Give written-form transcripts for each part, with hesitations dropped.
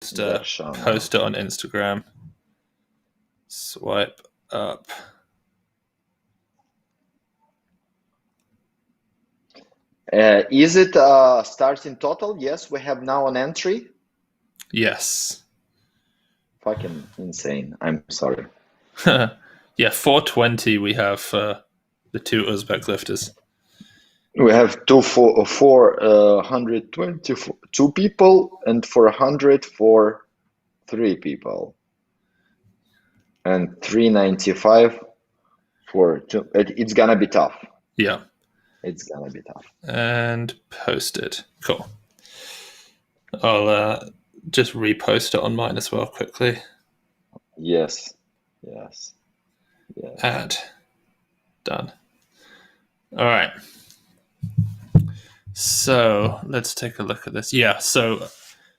Just post it on Instagram. Swipe up. Is it starting total? Yes, we have now an entry. Yes. Fucking insane. I'm sorry. Yeah, 420 we have for the two Uzbek lifters. We have 422 people and 400 for 3 people. And 395 for 2. It's gonna be tough. Yeah. It's gonna be tough. And posted. Cool. I'll just repost it on mine as well quickly. Yes. Add. Done. All right. So let's take a look at this. Yeah, so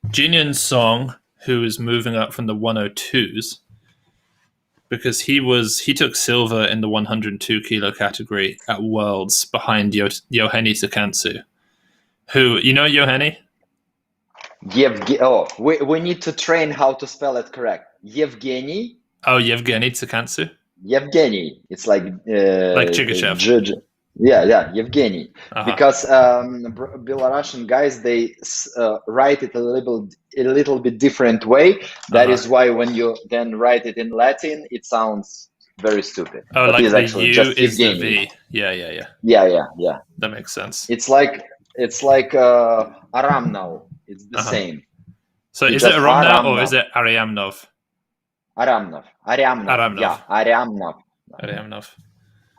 Jinyan Song, who is moving up from the 102s, because he took silver in the 102 kilo category at Worlds behind Yoheni Sakantsu. Who, you know Yoheni? We need to train how to spell it correct. Yevgeny. Oh, Yevgeny Sakantsu. Yevgeny. It's like Chigashev. Yeah, Yevgeny. Because Belarusian guys, they write it a little bit different way. That is why when you then write it in Latin, it sounds very stupid. Oh, but like the U just is Yevgeny. The V. Yeah. Yeah. That makes sense. It's like Aramnov. It's the same. So is it Aramnov or is it Aryamnov? Aryamnov. Yeah, Aryamnov.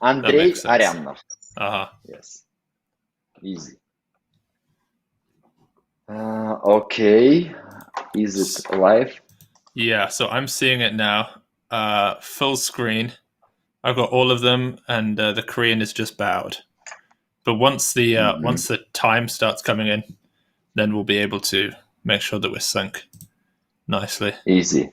Andrei Aryamnov. Yes. Easy. Okay. Is it live? Yeah, so I'm seeing it now. Full screen. I've got all of them, and the Korean is just bowed. But once the time starts coming in, then we'll be able to make sure that we're synced nicely. Easy.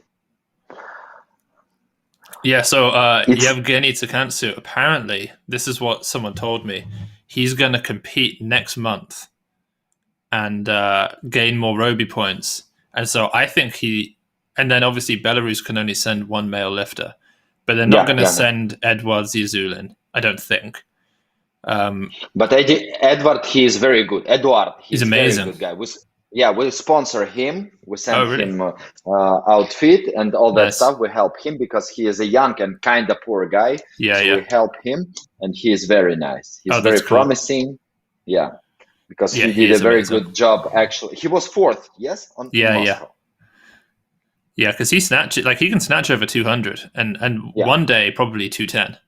Yeah, so Yevgeny Sakantsu, apparently, this is what someone told me, he's going to compete next month and gain more Roby points. And so I think and then obviously Belarus can only send one male lifter, but they're not going to send Edward Zizulin, I don't think. But Edward, he is very good. Edward, he's amazing. Very good guy. We sponsor him. We send him outfit and all that stuff. We help him because he is a young and kind of poor guy. We help him, and he is very nice. He's very promising. Yeah, because he did a very good job. Actually, he was 4th. Yes. Yeah, because he can snatch over 200 and one day probably 210.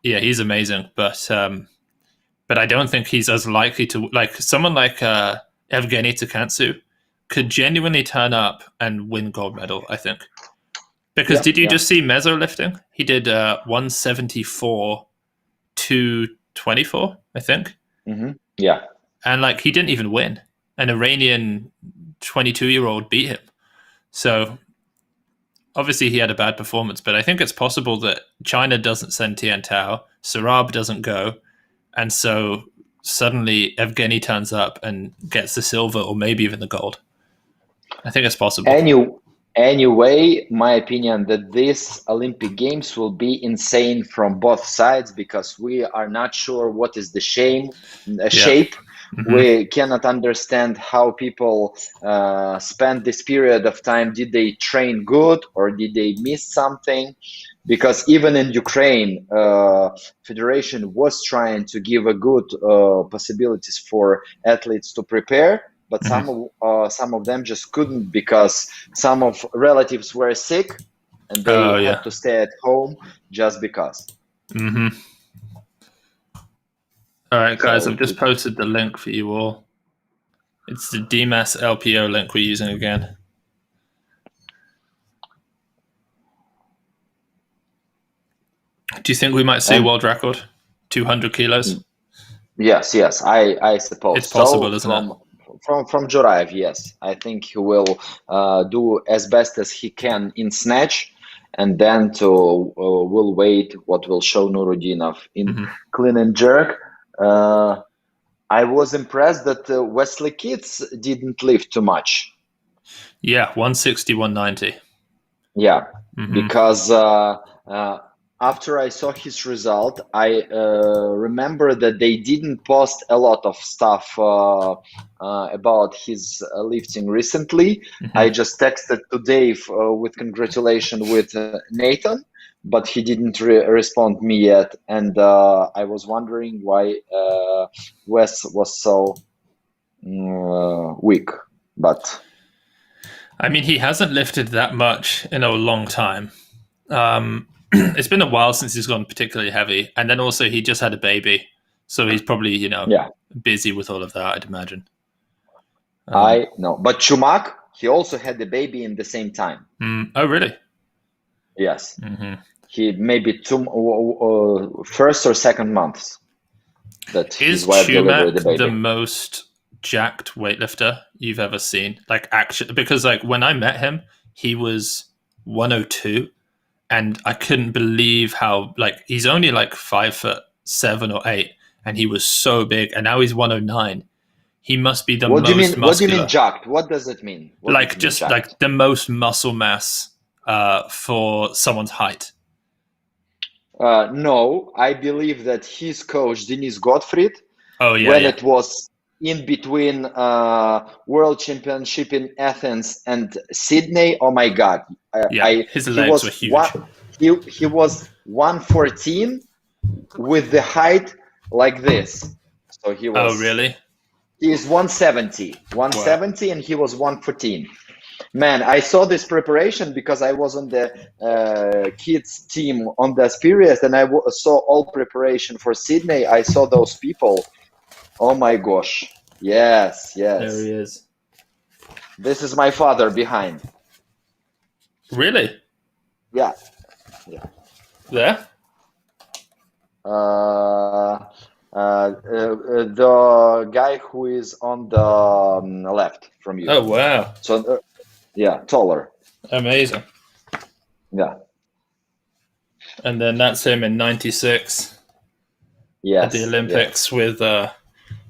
Yeah, he's amazing, but I don't think he's as likely to someone like Evgeny Sakantsu could genuinely turn up and win gold medal, I think. Because did you just see meso lifting? He did 174 to 24, I think. Mm-hmm. Yeah. And he didn't even win. An Iranian 22-year-old beat him. So obviously he had a bad performance, but I think it's possible that China doesn't send Tian Tao, Sarab doesn't go, and so suddenly Evgeny turns up and gets the silver or maybe even the gold. I think it's possible. Anyway, my opinion that these Olympic Games will be insane from both sides because we are not sure what is the shape. Mm-hmm. We cannot understand how people spend this period of time. Did they train good or did they miss something? Because even in Ukraine, Federation was trying to give a good possibilities for athletes to prepare, but some of them just couldn't because some of relatives were sick and they had to stay at home just because. Mm-hmm. All right, guys, I've just posted the link for you all. It's the DMAS LPO link we're using again. Do you think we might see a world record? 200 kilos? Yes, I suppose. It's possible, isn't it? From Juraev, yes. I think he will do as best as he can in snatch, and then we'll wait what will show Nurudinov in clean and jerk. I was impressed that Wesley Kitts didn't lift too much. Yeah, 160, 190. Yeah, because after I saw his result, I remember that they didn't post a lot of stuff about his lifting recently. I just texted to Dave with congratulations with Nathan, but he didn't respond me yet, and I was wondering why Wes was so weak, but. I mean, he hasn't lifted that much in a long time. It's been a while since he's gone particularly heavy, and then also he just had a baby, so he's probably busy with all of that, I'd imagine. I know, but Chumak, he also had the baby in the same time. Oh, really? Yes. He maybe first or second months that his wife delivered the baby. The most jacked weightlifter you've ever seen? Like, actually, because like when I met him, he was 102, and I couldn't believe how, like, he's only like 5'7" or 8, and he was so big, and now he's 109. He must be the most muscular. What do you mean jacked? What does it mean? Like, just like the most muscle mass for someone's height. No, I believe that his coach, Denis Gottfried, when it was in between World Championship in Athens and Sydney, oh my God. His legs were huge. He was 114 with the height like this. So he was. Oh, really? He is 170, wow. And he was 114. Man, I saw this preparation because I was on the kids team on that period, and I saw all preparation for Sydney. I saw those people. Oh my gosh. Yes. There he is. This is my father behind. Really? Yeah. There? The guy who is on the left from you. Oh, wow. So, taller. Amazing. Yeah. And then that's him in 96. Yes. At the Olympics with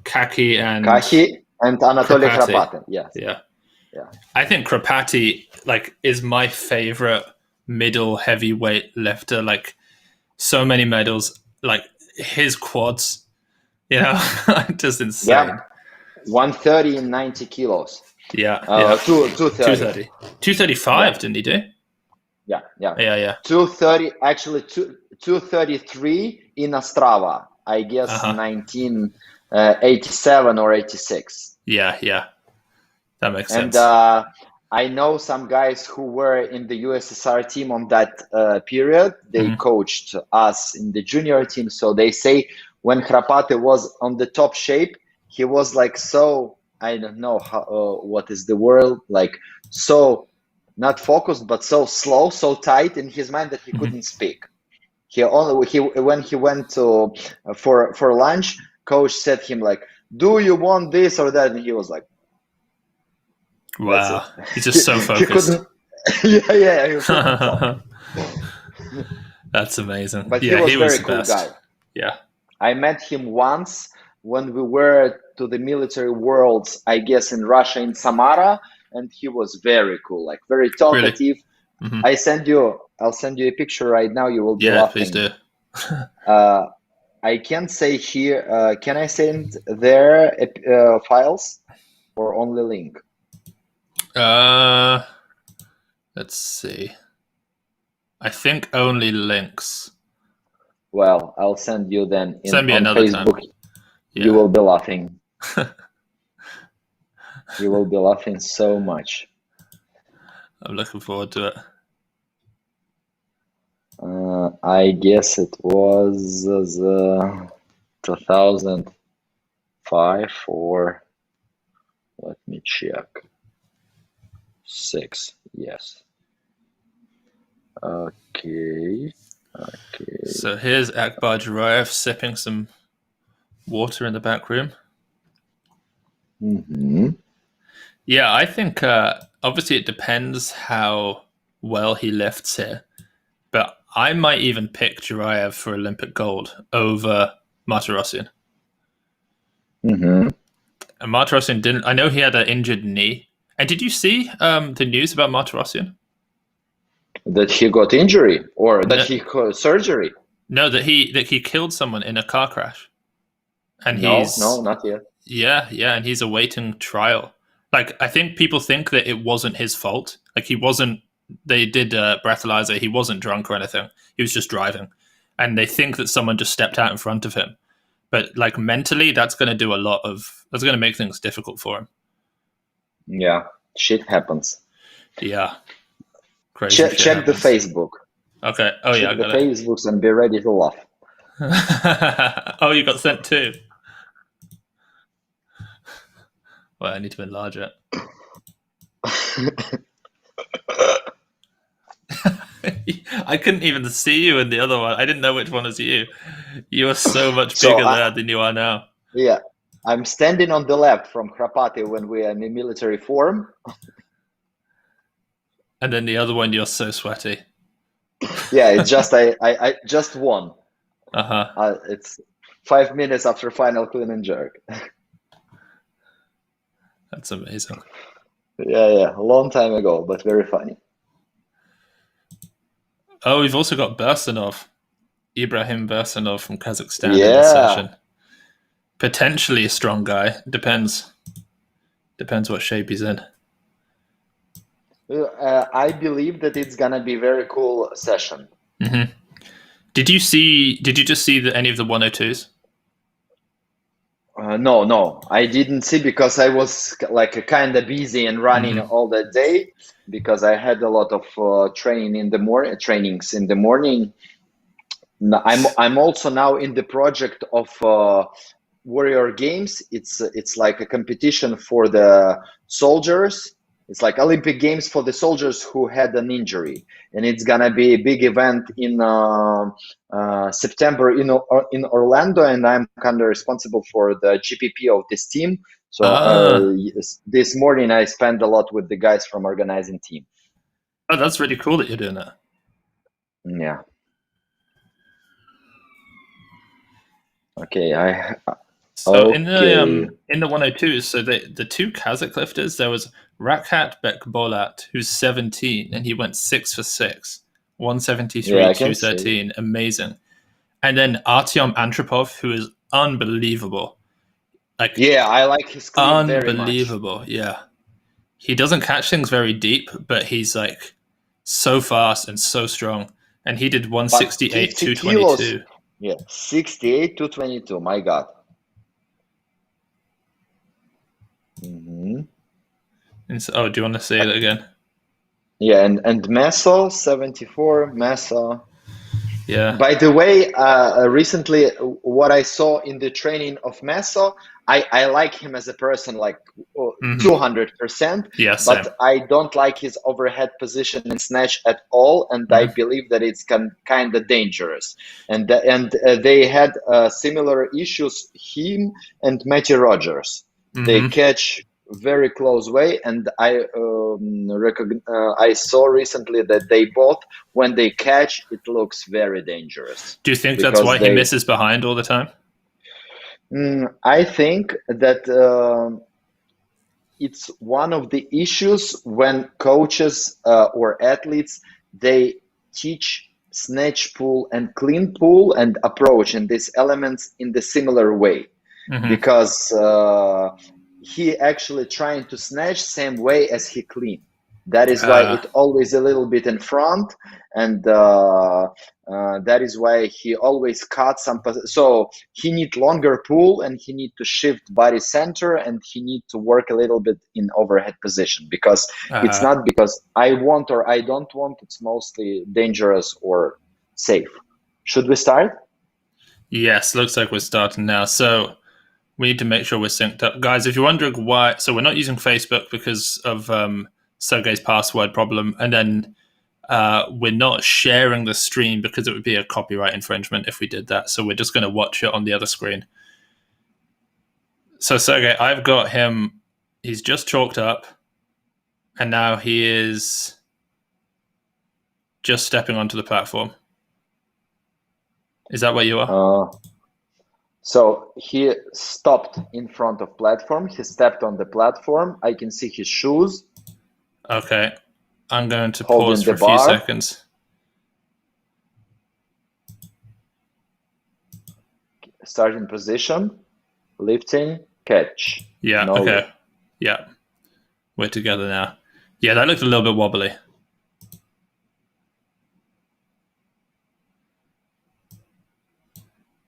Kaki and Anatoly Kropatkin. Yes. Yeah. I think Kropatkin is my favorite middle heavyweight lifter. Like, so many medals. Like, his quads, just insane. Yeah. 130 and 90 kilos. Yeah. 230. 235, didn't he do? Yeah. 230, actually 233 in Ostrava, I guess 1987 or 86. Yeah. That makes sense. And I know some guys who were in the USSR team on that period. They coached us in the junior team. So they say when Kropatkin was on the top shape, he was like so, I don't know what is the word, like so not focused, but so slow, so tight in his mind that he couldn't speak. When he went to for lunch, coach said him like, "Do you want this or that?" And he was like, "Wow, he's just so focused." He was That's amazing. But he was very cool guy. Yeah, I met him once when we were to the military worlds, I guess in Russia, in Samara, and he was very cool, like very talkative. Really? I'll send you a picture right now. You will be laughing. Please do. I can say here, can I send their files or only link? Let's see. I think only links. Well, I'll send you then send me on another Facebook. Time. Yeah. You will be laughing. You will be laughing so much. I'm looking forward to it. I guess it was 2005 or let me check. 6, yes. Okay. So here's Akbar Jurayev sipping some water in the back room. Yeah, I think obviously it depends how well he lifts here, but I might even pick Jurayev for Olympic gold over Martirosyan. And Martirosyan didn't. I know he had an injured knee, And did you see the news about Martirosyan? That he got injury or that No, he got surgery? no, that he killed someone in a car crash, and No, he's no, not yet. yeah, and he's awaiting trial. Like I think people think that it wasn't his fault. Like he wasn't. They did a breathalyzer. He wasn't drunk or anything. He was just driving, and they think that someone just stepped out in front of him. But like mentally, that's going to do a lot of. That's going to make things difficult for him. Yeah, shit happens. Yeah, crazy shit Check the happens. Facebook. Okay. Oh yeah, I Check the got it. Facebooks and be ready to laugh. Oh, you got sent too. Well, I need to enlarge it. I couldn't even see you in the other one. I didn't know which one was you. You are so much bigger there than you are now. Yeah, I'm standing on the left from Kropati when we are in the military form. And then the other one, you're so sweaty. Yeah, it's just I just won. Uh-huh. It's 5 minutes after final clean and jerk. That's amazing. Yeah, a long time ago, but very funny. Oh, we've also got Bersanov, Ibrahim Bersanov from Kazakhstan in this Yeah. session. Potentially a strong guy. Depends what shape he's in. I believe that it's gonna be very cool session. Mm-hmm. Did you just see any of the 102s? No, I didn't see because I was like kind of busy and running all that day because I had a lot of trainings in the morning. I'm also now in the project of Warrior Games. It's like a competition for the soldiers. It's like Olympic Games for the soldiers who had an injury, and it's gonna be a big event in September in Orlando, and I'm kind of responsible for the GPP of this team. So this morning I spent a lot with the guys from organizing team. Oh, that's really cool that you're doing that. Yeah. Okay, So okay. in the 102s, so the two Kazakh lifters, there was Rakhat Bekbolat, who's 17, and he went 6 for 6, 173, Yeah, I can 213, amazing. And then Artyom Antropov, who is unbelievable. Like yeah, I like his clean very much. unbelievable, yeah. He doesn't catch things very deep, but he's like so fast and so strong. And he did 168, 222. Kilos, yeah, 68 to 22. My God. And so, oh, do you want to say it again? Yeah, and Meso 74, Meso. Yeah. By the way, recently what I saw in the training of Meso, I like him as a person, like 200%. Yeah, same. But I don't like his overhead position and snatch at all, and I believe that it's kind of dangerous. And they had similar issues, him and Matty Rogers. They catch very close way, and I saw recently that they both, when they catch, it looks very dangerous. Do you think that's why he misses behind all the time? I think that it's one of the issues when coaches or athletes, they teach snatch pull and clean pull and approach and these elements in the similar way, because he actually trying to snatch same way as he clean. That is why it always a little bit in front, and that is why he always cut some. So he need longer pull, and he need to shift body center, and he need to work a little bit in overhead position, because it's not because I want or I don't want. It's mostly dangerous or safe. Should we start? Yes, looks like we're starting now. So we need to make sure we're synced up. Guys, if you're wondering why, so we're not using Facebook because of Sergei's password problem, and then we're not sharing the stream because it would be a copyright infringement if we did that. So we're just going to watch it on the other screen. So Sergei, I've got him. He's just chalked up, and now he is just stepping onto the platform. Is that where you are? So he stopped in front of platform. He stepped on the platform. I can see his shoes. Okay. I'm going to Holding pause for the a few bar. seconds. Starting position, lifting, catch. Yeah, No okay. lift. Yeah. We're together now. Yeah, that looked a little bit wobbly.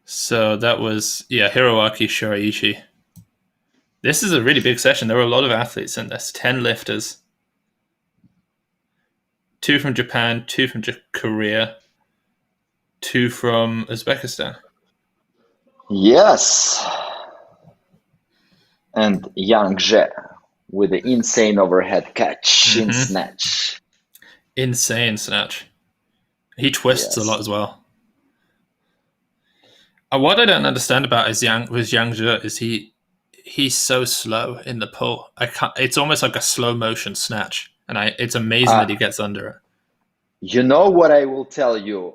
So that was, Hiroaki Shiraishi. This is a really big session. There were a lot of athletes in this. 10 lifters. 2 from Japan, 2 from Korea, 2 from Uzbekistan. Yes. And Yang Zhe with the insane overhead catch in snatch. Insane snatch. He twists a lot as well. What I don't understand about Yang Zhe is he's so slow in the pull. It's almost like a slow motion snatch, and it's amazing that he gets under it. You know what I will tell you?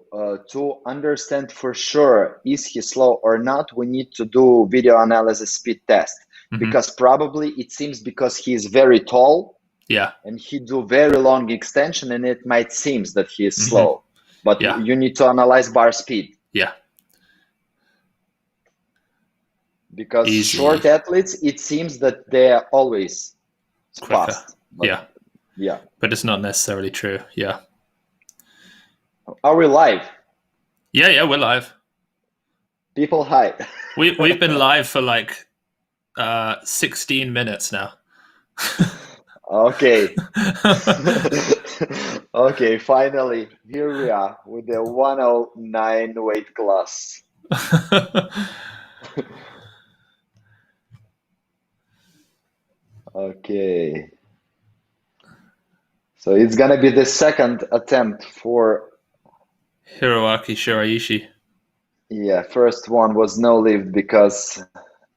To understand for sure is he slow or not, we need to do video analysis speed test. Because probably it seems because he is very tall. Yeah. And he do very long extension, and it might seem that he is slow. But you need to analyze bar speed. Yeah. Because short athletes, it seems that they are always quicker. Fast. But, yeah. But it's not necessarily true. Yeah. Are we live? Yeah, we're live. People, hi. We've been live for like 16 minutes now. Okay. Okay, finally, here we are with the 109 weight class. Okay. So it's gonna be the second attempt for Hiroaki Shiraishi. Yeah, first one was no lift because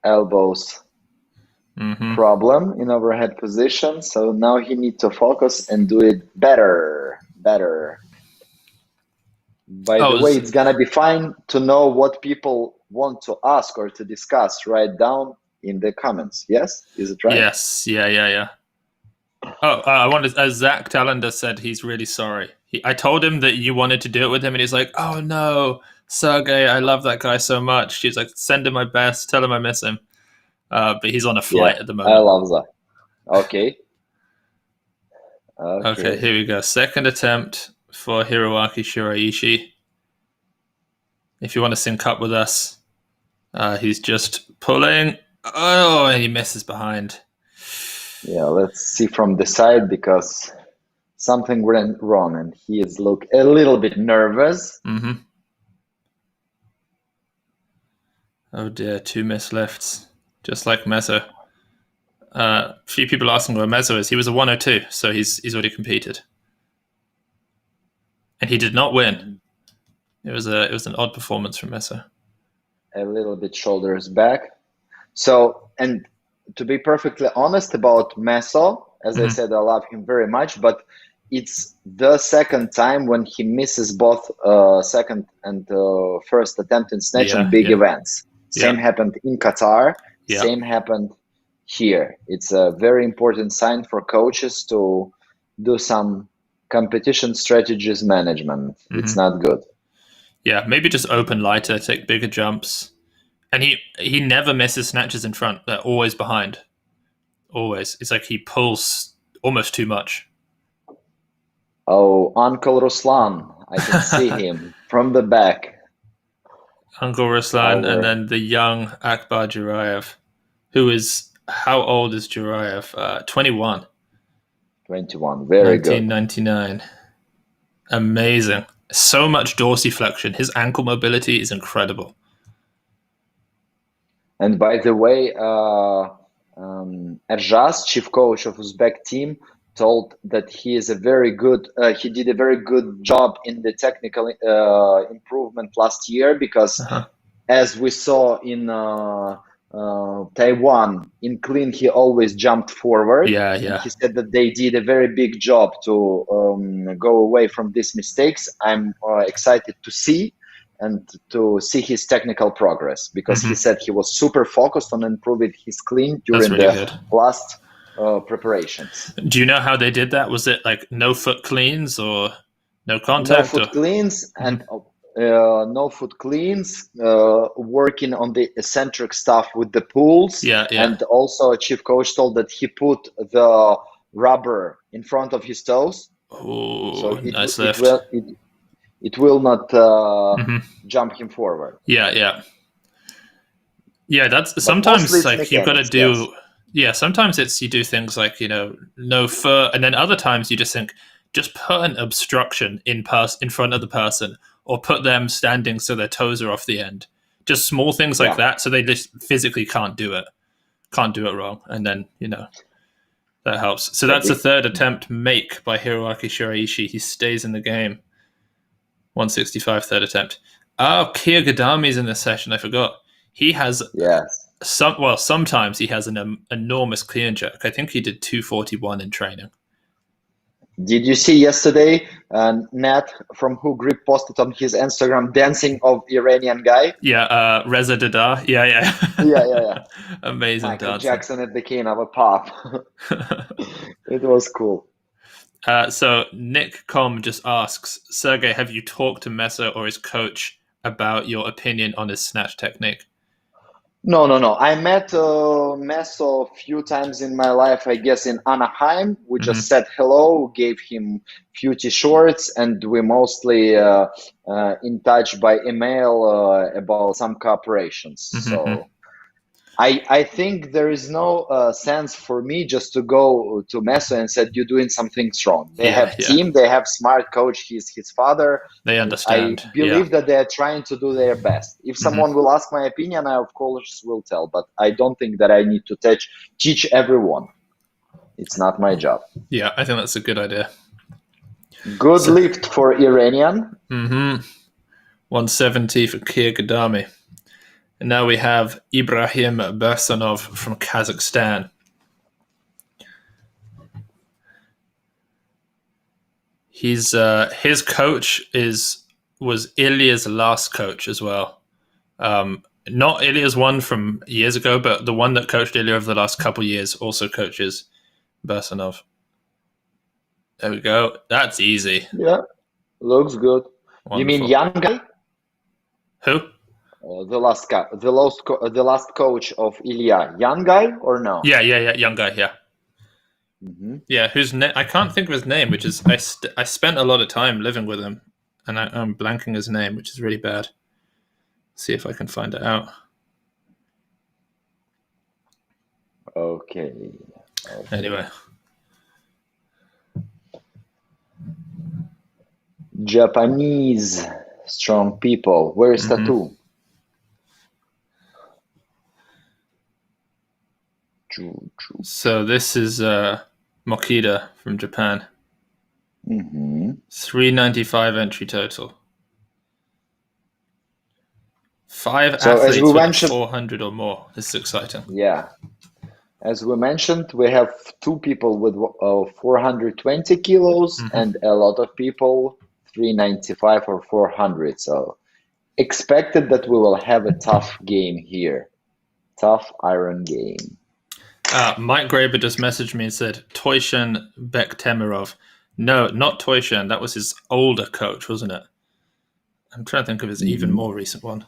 elbows problem in overhead position. So now he needs to focus and do it better. By the way, it's gonna be fine to know what people want to ask or to discuss. Write down in the comments. Yes, is it right? Yes. Yeah. Oh, I wanted. As Zach Tallender said, he's really sorry. I told him that you wanted to do it with him, and he's like, "Oh no, Sergei, I love that guy so much." He's like, "Send him my best. Tell him I miss him." But he's on a flight at the moment. I love that. Okay. Okay, here we go. Second attempt for Hiroaki Shiraishi. If you want to sync up with us, he's just pulling. Oh, and he misses behind. Yeah, let's see from the side because something went wrong and he is look a little bit nervous. Oh dear, 2 missed lifts, just like Mezzo. A few people asking where Mezzo is. He was a 102, so he's already competed, and he did not win. It was an odd performance from Mezzo. A little bit shoulders back. So, and to be perfectly honest about Mezzo, as I said, I love him very much, but it's the second time when he misses both second and first attempt in snatch on big events. Same happened in Qatar. Same happened here. It's a very important sign for coaches to do some competition strategies management. It's not good. Yeah, maybe just open lighter, take bigger jumps. And he never misses snatches in front. They're always behind. Always. It's like he pulls almost too much. Oh, Uncle Ruslan. I can see him from the back. Uncle Ruslan, and then the young Akbar Jurayev, who is, how old is Jurayev? 21. 21, very good. 1999. Amazing. So much dorsiflexion. His ankle mobility is incredible. And by the way, Erjaz, chief coach of Uzbek team, told that he is a very good. He did a very good job in the technical improvement last year because, as we saw in Taiwan, in clean he always jumped forward. Yeah. He said that they did a very big job to go away from these mistakes. I'm excited to see. and to see his technical progress, because he said he was super focused on improving his clean during the last preparations. Do you know how they did that? Was it like no foot cleans or no contact? No foot cleans and no foot cleans, working on the eccentric stuff with the pulls. Yeah. And also chief coach told that he put the rubber in front of his toes. Oh, so nice lift. It will not jump him forward. Yeah. That's sometimes like you've got to do. Yes. Yeah, sometimes it's you do things like no foot, and then other times you just think just put an obstruction in front of the person, or put them standing so their toes are off the end. Just small things like that, so they just physically can't do it wrong, and then that helps. So that's a third attempt make by Hiroaki Shiraishi. He stays in the game. 165 third attempt. Oh, Kia Gadami's in this session. I forgot. He has sometimes he has an enormous clean jerk. I think he did 241 in training. Did you see yesterday Nat from Who Grip posted on his Instagram dancing of Iranian guy? Yeah, Reza Dada. Yeah. Amazing Michael dancing. Jackson at the king of a pop. It was cool. So Nick Com just asks, Sergei, have you talked to Mesa or his coach about your opinion on his snatch technique? No. I met Mesa a few times in my life, I guess in Anaheim. We just said hello, gave him few t-shirts, and we mostly in touch by email about some cooperations. So I think there is no sense for me just to go to Mesa and said you're doing something wrong. They have team, they have smart coach. He's his father. They understand. I believe that they are trying to do their best. If someone will ask my opinion, I of course will tell. But I don't think that I need to teach everyone. It's not my job. Yeah, I think that's a good idea. Good lift for Iranian. 170 for Kia Gadami. And now we have Ibrahim Bersanov from Kazakhstan. He's his coach was Ilya's last coach as well. Not Ilya's one from years ago, but the one that coached Ilya over the last couple of years also coaches Bersanov. There we go. That's easy. Yeah, looks good. Wonderful. You mean young guy? Who? The last coach of Ilya, young guy or no? Yeah, young guy, yeah. Yeah, whose name I can't think of his name, which is I spent a lot of time living with him, and I'm blanking his name, which is really bad. See if I can find it out. Okay. Anyway. Japanese strong people. Where is Tattoo? So this is Mokida from Japan. 395 entry total. 5 athletes with 400 or more. This is exciting. Yeah. As we mentioned, we have 2 people with 420 kilos and a lot of people 395 or 400. So expected that we will have a tough game here. Tough iron game. Mike Graber just messaged me and said, Toyshan Bektemirov. No, not Toyshan. That was his older coach, wasn't it? I'm trying to think of his even more recent one.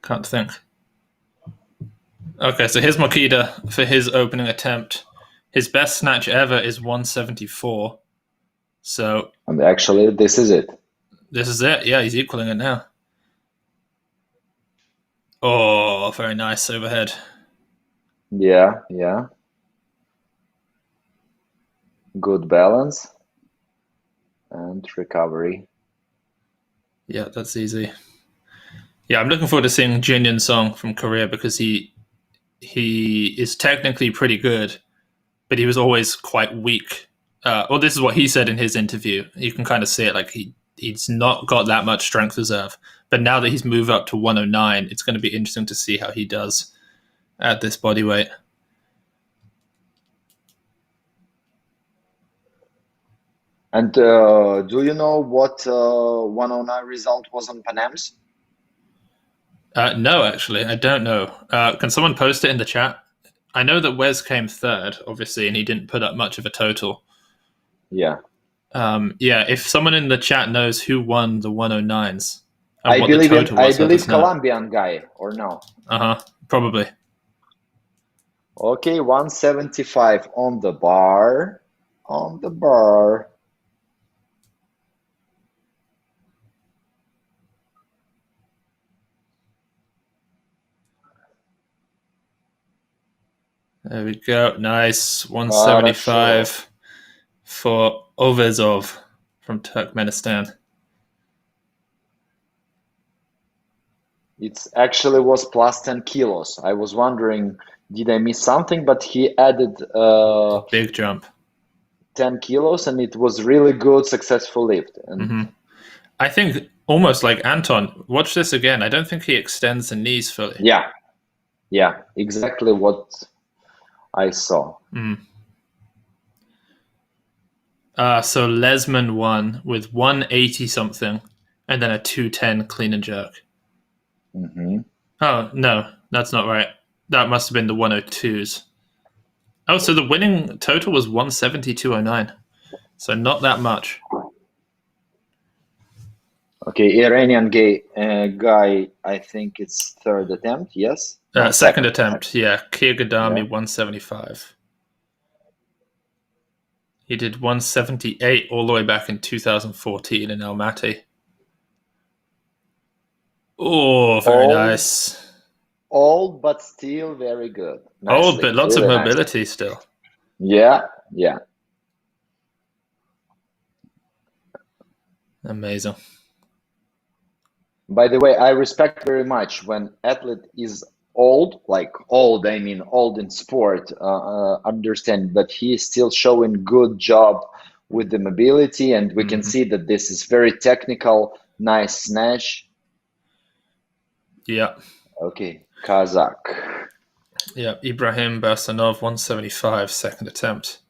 Can't think. Okay, so here's Mokida for his opening attempt. His best snatch ever is 174. So actually, this is it. This is it. Yeah, he's equaling it now. Oh, very nice overhead. Yeah. Good balance and recovery. Yeah, that's easy. Yeah, I'm looking forward to seeing Jinyan Song from Korea because he is technically pretty good, but he was always quite weak. Well, this is what he said in his interview. You can kind of see it, like he's not got that much strength reserve. But now that he's moved up to 109, it's going to be interesting to see how he does at this body weight. And do you know what 109 result was on Pan Am's? No, actually, I don't know. Can someone post it in the chat? I know that Wes came third, obviously, and he didn't put up much of a total. Yeah. Yeah, if someone in the chat knows who won the 109s and I what the believe total was, let us know. Colombian guy, or no? Probably. Okay, 175 on the bar. On the bar. There we go. Nice. 175 for Ovezov from Turkmenistan. It actually was plus 10 kilos. I was wondering, did I miss something? But he added A big jump. 10 kilos, and it was really good, successful lift. And I think almost like Anton. Watch this again. I don't think he extends the knees fully. Yeah, exactly what I saw. So Lesman won with 180 something, and then a 210 clean and jerk. Oh no, that's not right. That must have been the 102s. Oh, so the winning total was 172.09. So not that much. Okay, Iranian guy, I think it's third attempt, yes? No, second attempt, yeah. Kirgadami, 175. He did 178 all the way back in 2014 in Almaty. Oh, very nice. Old, but still very good. Old, but lots of mobility still. Yeah. Amazing. By the way, I respect very much when athlete is old, like old, I mean old in sport, understand that he is still showing good job with the mobility, and we can see that this is very technical, nice snatch. Yeah. Okay, Kazakh. Yeah, Ibrahim Basanov, 175, second attempt.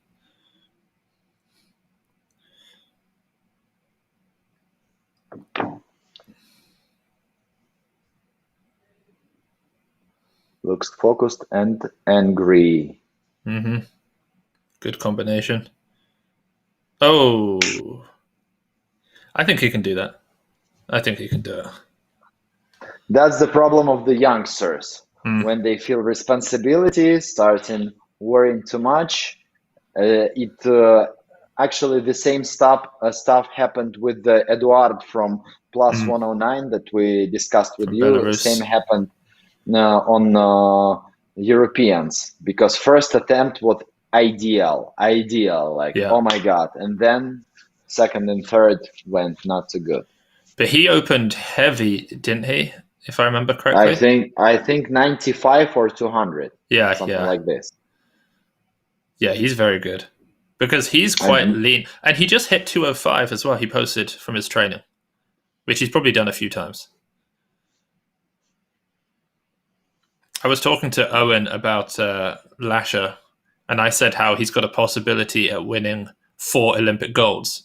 Looks focused and angry. Good combination. Oh, I think he can do that. I think he can do it. That's the problem of the youngsters. When they feel responsibility, starting worrying too much, actually the same stuff happened with the Eduard from plus 109 that we discussed with From you. Belarus. Same happened on Europeans, because first attempt was ideal, like oh my god, and then second and third went not so good. But he opened heavy, didn't he? If I remember correctly. I think 95 or 200. Yeah, something like this. Yeah, he's very good because he's quite lean, and he just hit 205 as well. He posted from his training, which he's probably done a few times. I was talking to Owen about Lasher, and I said how he's got a possibility at winning 4 Olympic golds.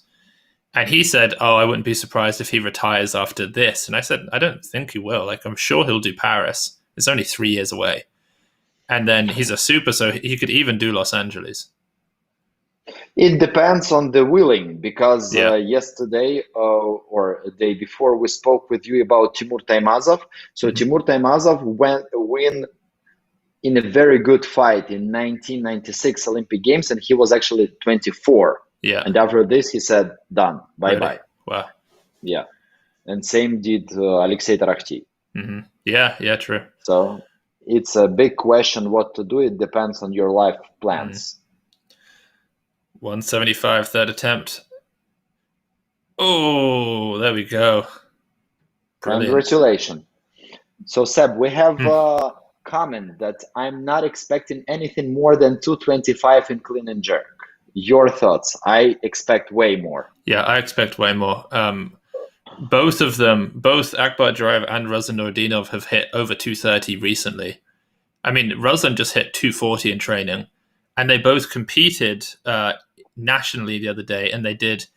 And he said, oh, I wouldn't be surprised if he retires after this. And I said, I don't think he will. Like, I'm sure he'll do Paris. It's only 3 years away. And then he's a super, so he could even do Los Angeles. It depends on the willing, because yesterday or the day before we spoke with you about Timur Taymazov. So Timur Taymazov win in a very good fight in 1996 Olympic Games, and he was actually 24. Yeah. And after this, he said, done, bye-bye. Wow. Yeah. And same did Alexei Tarakti. Yeah, true. So it's a big question what to do. It depends on your life plans. 175, third attempt. Oh, there we go. Brilliant. Congratulations. So Seb, we have a comment that I'm not expecting anything more than 225 in clean and jerk. Your thoughts? I expect way more. Yeah, I expect way more. Both of them, both Akbar Drive and Ruslan Nurudinov have hit over 230 recently. I mean, Ruslan just hit 240 in training, and they both competed nationally the other day, and they did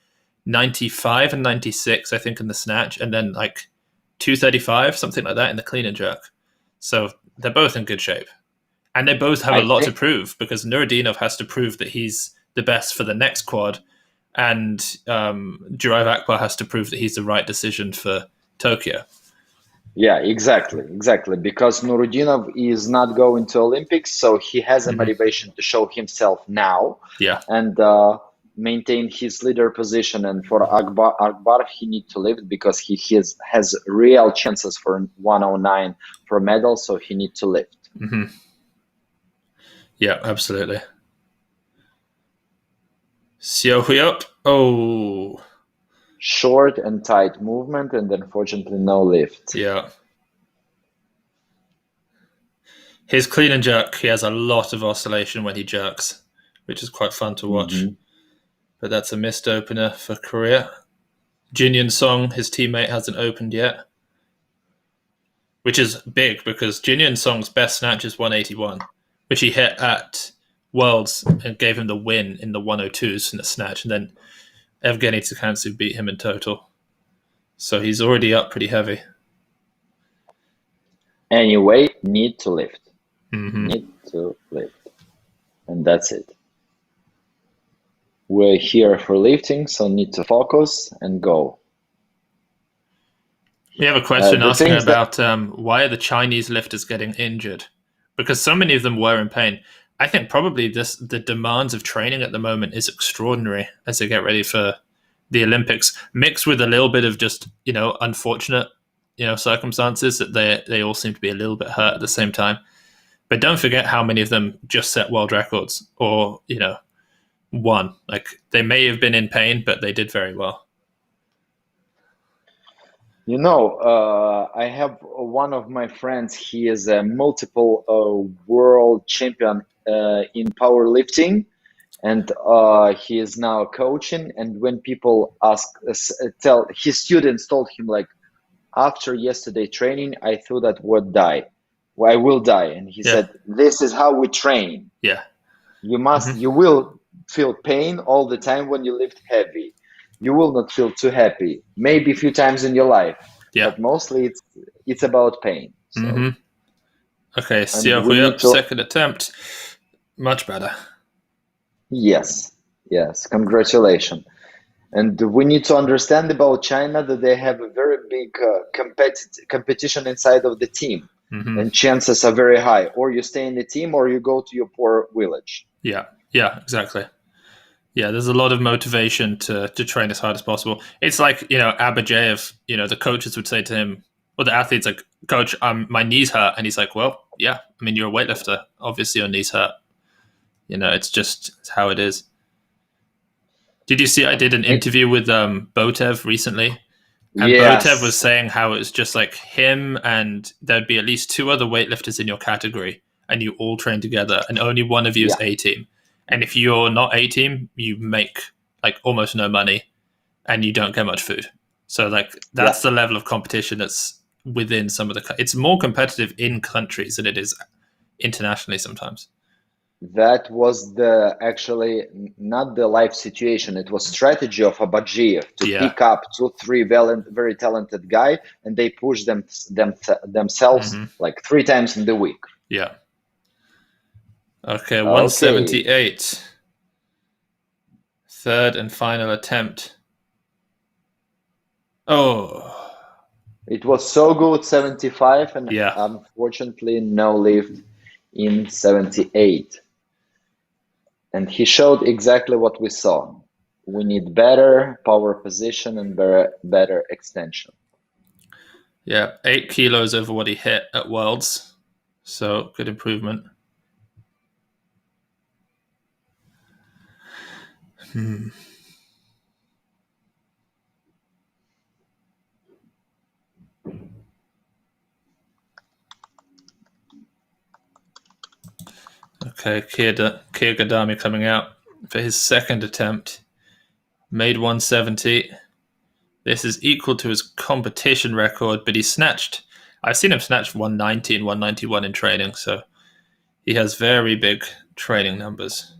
95 and 96, I think, in the snatch, and then like 235, something like that, in the clean and jerk. So they're both in good shape. And they both have a lot to prove, because Nurudinov has to prove that he's the best for the next quad, and Akbar has to prove that he's the right decision for Tokyo. Yeah, exactly. Because Nurudinov is not going to Olympics, so he has a motivation to show himself now. Yeah. And maintain his leader position. And for Akbar, he needs to lift, because he has real chances for 109 for medal, so he needs to lift. Mm-hmm. Yeah, absolutely. Xiao Oh. Short and tight movement, and unfortunately no lift. Yeah. His clean and jerk, he has a lot of oscillation when he jerks, which is quite fun to watch. Mm-hmm. But that's a missed opener for Korea. Jinyon Song, his teammate, hasn't opened yet, which is big, because Jinyon Song's best snatch is 181, which he hit at Worlds and gave him the win in the 102s in the snatch, and then Evgeny Tsikantsev beat him in total. So he's already up pretty heavy. Anyway, need to lift. Mm-hmm. Need to lift. And that's it. We're here for lifting, so need to focus and go. We have a question asking about why are the Chinese lifters getting injured? Because so many of them were in pain. I think probably the demands of training at the moment is extraordinary as they get ready for the Olympics, mixed with a little bit of just, unfortunate, circumstances that they all seem to be a little bit hurt at the same time. But don't forget how many of them just set world records or, won. Like, they may have been in pain, but they did very well. I have one of my friends. He is a multiple world champion in powerlifting, and he is now coaching. And when people tell his students told him, like, after yesterday training, I thought that I will die. And he said, this is how we train. Yeah. You will feel pain all the time when you lift heavy. You will not feel too happy, maybe a few times in your life, but mostly it's about pain. So. Mm-hmm. Okay, Xiao second attempt, much better. Yes, congratulations. And we need to understand about China that they have a very big competition inside of the team, and chances are very high. Or you stay in the team, or you go to your poor village. Yeah, exactly. Yeah, there's a lot of motivation to train as hard as possible. It's like, Abajayev, the coaches would say to him, or the athlete's like, Coach, my knees hurt. And he's like, well, yeah, I mean, you're a weightlifter. Obviously your knees hurt. It's how it is. Did you see I did an interview with Botev recently? And Botev was saying how it was just like him, and there'd be at least two other weightlifters in your category, and you all train together, and only one of you is A-team. And if you're not A-team, you make like almost no money, and you don't get much food. So like that's the level of competition that's within some of the. It's more competitive in countries than it is internationally sometimes. That was actually not the life situation. It was strategy of Abajayev to pick up 2-3 very talented guy, and they push themselves like 3 times in the week. Yeah. Okay, 178. Third and final attempt. Oh. It was so good, 75, and unfortunately no lift in 78. And he showed exactly what we saw. We need better power position and better extension. Yeah, 8 kilos over what he hit at Worlds. So, good improvement. Okay, Kia Gadami coming out for his second attempt. Made 170. This is equal to his competition record, but he snatched. I've seen him snatch 190 and 191 in training, so he has very big training numbers.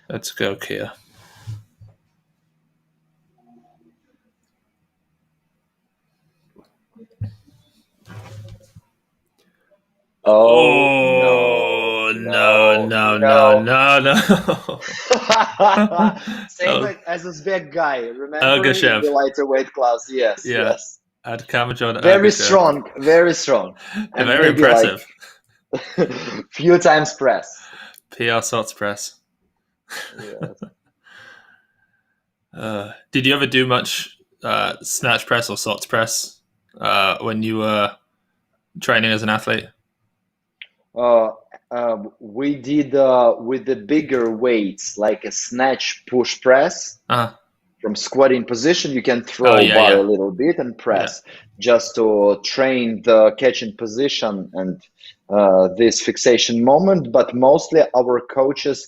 Let's go, Kia. Oh, no. Same as Uzbek guy. Remember in Ergashev. the lighter weight class? Yes, Yeah. yes. Adkamajon Very Ergashev. strong, very strong, and Very maybe impressive. like few times press. PR Sots press. Yes. Did you ever do much snatch press or Sots press when you were training as an athlete? We did with the bigger weights, like a snatch push press. From squatting position, you can throw bar a little bit and press just to train the catching position and this fixation moment. But mostly our coaches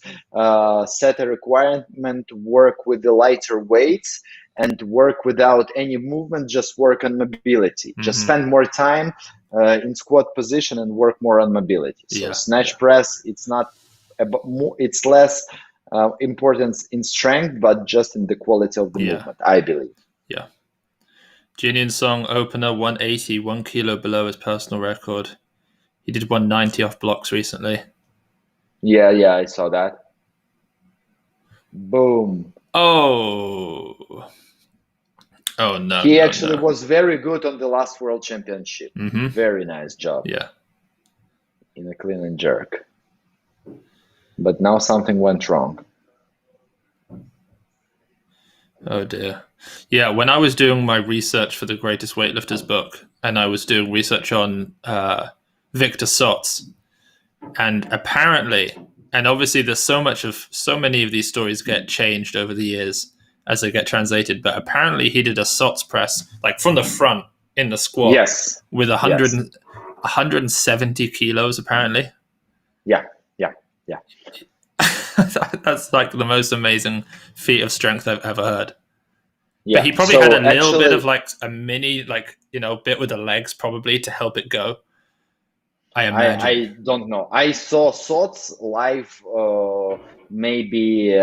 set a requirement to work with the lighter weights and work without any movement, just work on mobility. Just spend more time in squat position and work more on mobility. So snatch press, it's not about more, it's less importance in strength, but just in the quality of the movement, I believe. Yeah. Jinian Song opener 180, 1 kilo below his personal record. He did 190 off blocks recently. Yeah, I saw that. Boom. Oh no. He actually was very good on the last World Championship. Very nice job. Yeah. In a clean and jerk. But now something went wrong. Oh dear. Yeah, when I was doing my research for the Greatest Weightlifters book, and I was doing research on Victor Sots, and apparently, and obviously there's so many of these stories get changed over the years as they get translated, but apparently he did a Sots press, like from the front in the squat, with 170 kilos apparently. Yeah. That's like the most amazing feat of strength I've ever heard. Yeah. But he probably had a little bit of like a mini, like, bit with the legs probably to help it go. I imagine. I don't know. I saw Sots live maybe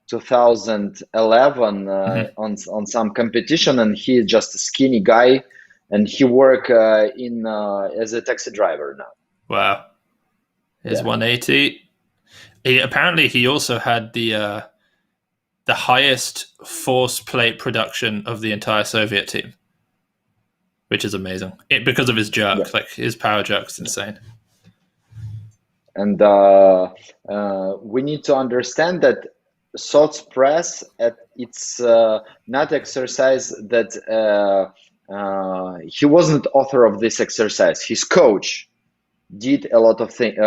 2011 on some competition, and he's just a skinny guy, and he work in as a taxi driver now. Wow. Here's 180. Apparently, he also had the highest force plate production of the entire Soviet team, which is amazing. Because of his jerk, like his power jerk's insane. And we need to understand that Sots press, it's not exercise that he wasn't author of this exercise. His coach did a lot of things,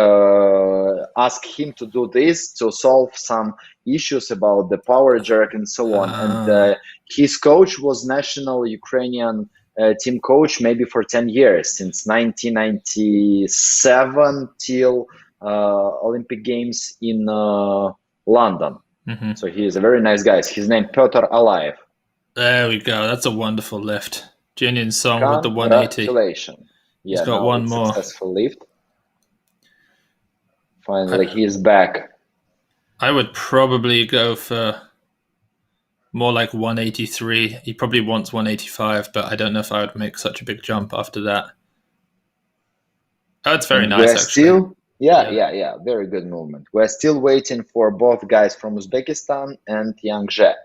ask him to do this to solve some issues about the power jerk and so on. And his coach was national Ukrainian team coach maybe for 10 years, since 1997 till Olympic Games in London. So he is a very nice guy. His name Pyotr Alayev. There we go. That's a wonderful lift. Jinian Song with the 180. Congratulations. He's got one more. Successful lift. Finally, he's back. I would probably go for more like 183. He probably wants 185, but I don't know if I would make such a big jump after that. Oh, it's very nice, actually. Yeah. Very good movement. We're still waiting for both guys from Uzbekistan and Yang Zhe.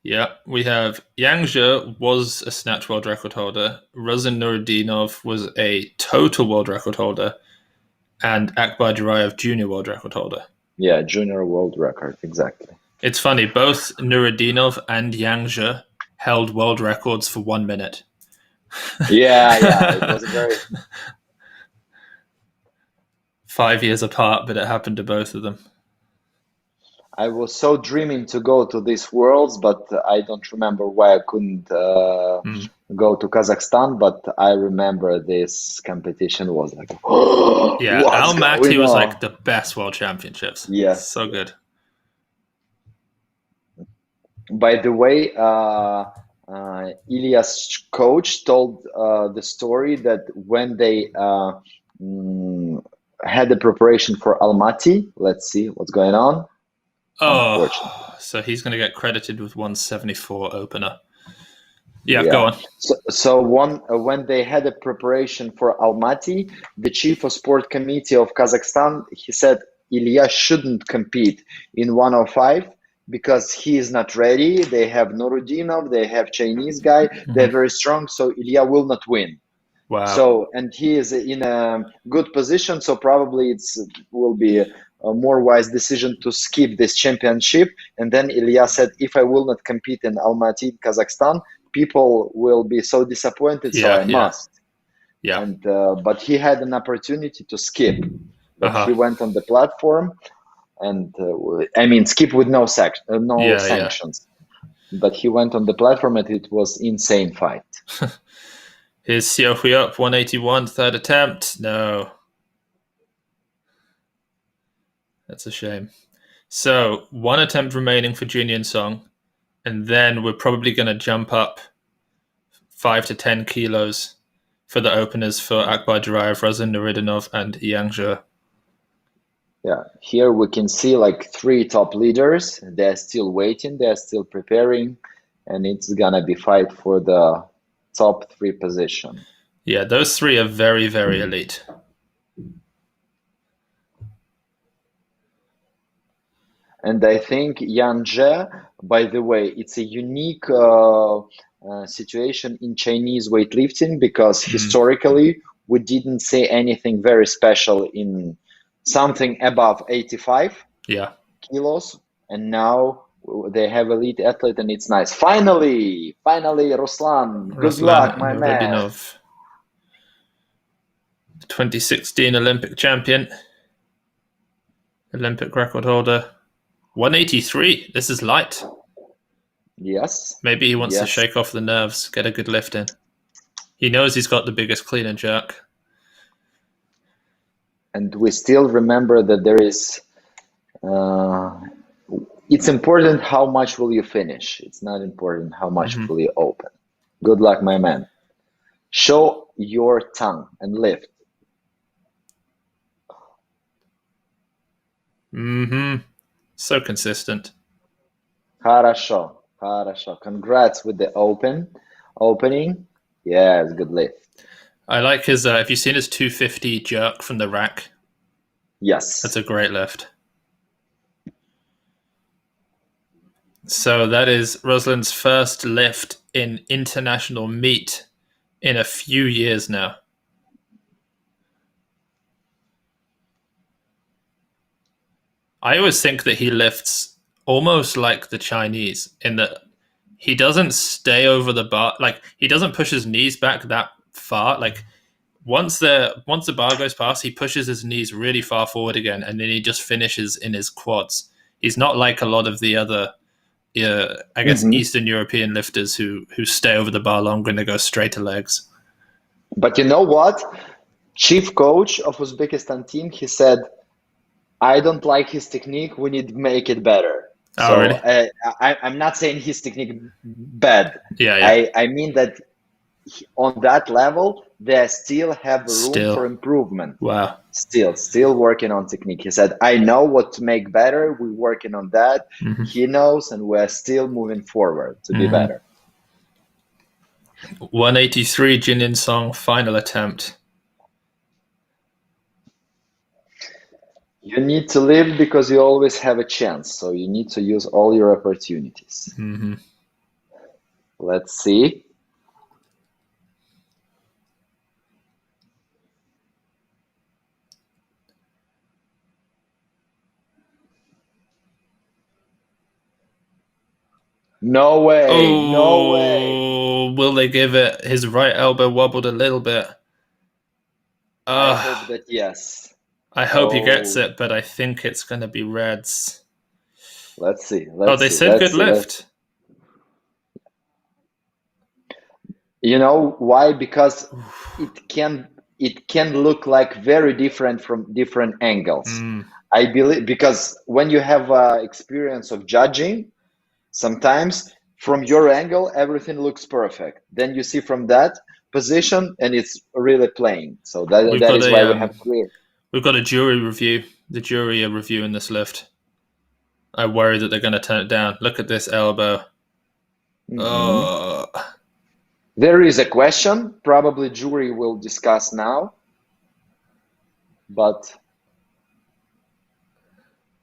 Yeah, we have Yang Zhe was a snatch world record holder. Nurudinov was a total world record holder. And Akbar junior world record holder. Yeah, junior world record, exactly. It's funny, both Nurudinov and Yang Zhe held world records for 1 minute. Yeah, it was very... 5 years apart, but it happened to both of them. I was so dreaming to go to these worlds, but I don't remember why I couldn't go to Kazakhstan. But I remember this competition was like, Almaty was like the best world championships. Yes, so good. By the way, Ilya's coach told the story that when they had the preparation for Almaty, let's see what's going on. unfortunately. so he's going to get credited with 174 opener. Yeah, Yeah. go on. So when they had a preparation for Almaty, the chief of sport committee of Kazakhstan, he said Ilya shouldn't compete in 105 because he is not ready. They have Nurudinov, they have Chinese guy, they're very strong, so Ilya will not win. Wow. So, and he is in a good position, so probably will be a more wise decision to skip this championship. And then Ilya said, if I will not compete in Almaty, Kazakhstan, people will be so disappointed, so I must. Yeah. And but he had an opportunity to skip, but he went on the platform, and I mean skip with no sanctions. But he went on the platform, and it was insane fight. Here's Xiaohui up 181, third attempt. No. That's a shame. So, one attempt remaining for Jinyan Song, and then we're probably going to jump up 5 to 10 kilos for the openers for Akbar Jurayev, Ruslan Nurudinov, and Yang Zhe. Yeah, here we can see like 3 top leaders. They're still waiting, they're still preparing, and it's gonna be fight for the top 3 position. Yeah, those 3 are very, very elite. And I think Yang Zhe, by the way, it's a unique situation in Chinese weightlifting because historically we didn't see anything very special in something above 85 kilos, and now they have elite athlete, and it's nice. Finally, Ruslan, good luck, my man. 2016 Olympic champion, Olympic record holder. 183. This is light. Yes. Maybe he wants to shake off the nerves, get a good lift in. He knows he's got the biggest clean and jerk. And we still remember that there is... it's important how much will you finish. It's not important how much will you open. Good luck, my man. Show your tongue and lift. So consistent. Хорошо. Congrats with the opening. Yeah, it's a good lift. I like his, have you seen his 250 jerk from the rack? Yes. That's a great lift. So that is Ruslan's first lift in international meet in a few years now. I always think that he lifts almost like the Chinese in that he doesn't stay over the bar. Like, he doesn't push his knees back that far. Like, once the bar goes past, he pushes his knees really far forward again, and then he just finishes in his quads. He's not like a lot of the other, I guess, Eastern European lifters who stay over the bar longer and they go straight to legs. But you know what? Chief coach of Uzbekistan team, he said, I don't like his technique. We need to make it better. Oh, so really? I'm not saying his technique bad. Yeah. I mean that on that level, they still have room for improvement. Wow. Still working on technique. He said, I know what to make better. We're working on that. He knows, and we're still moving forward to be better. 183 Jinyan Song final attempt. You need to live because you always have a chance. So you need to use all your opportunities. Let's see. No way. No way. Will they give it? His right elbow wobbled a little bit. I hope that yes. I hope he gets it, but I think it's going to be Reds. Let's see. They said good lift. You know why? Because it can look like very different from different angles. I believe because when you have experience of judging, sometimes from your angle everything looks perfect. Then you see from that position and it's really plain. So that is why we have clear. We've got a jury review. The jury are reviewing this lift. I worry that they're going to turn it down. Look at this elbow. Oh. There is a question. Probably jury will discuss now. But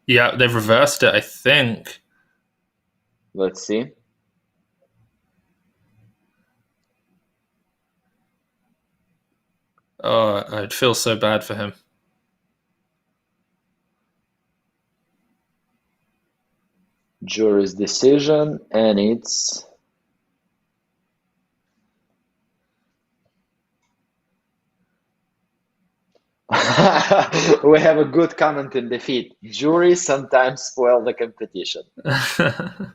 yeah, they've reversed it, I think. Let's see. Oh, I'd feel so bad for him. Jury's decision, and it's we have a good comment in the feed. Jury sometimes spoil the competition. I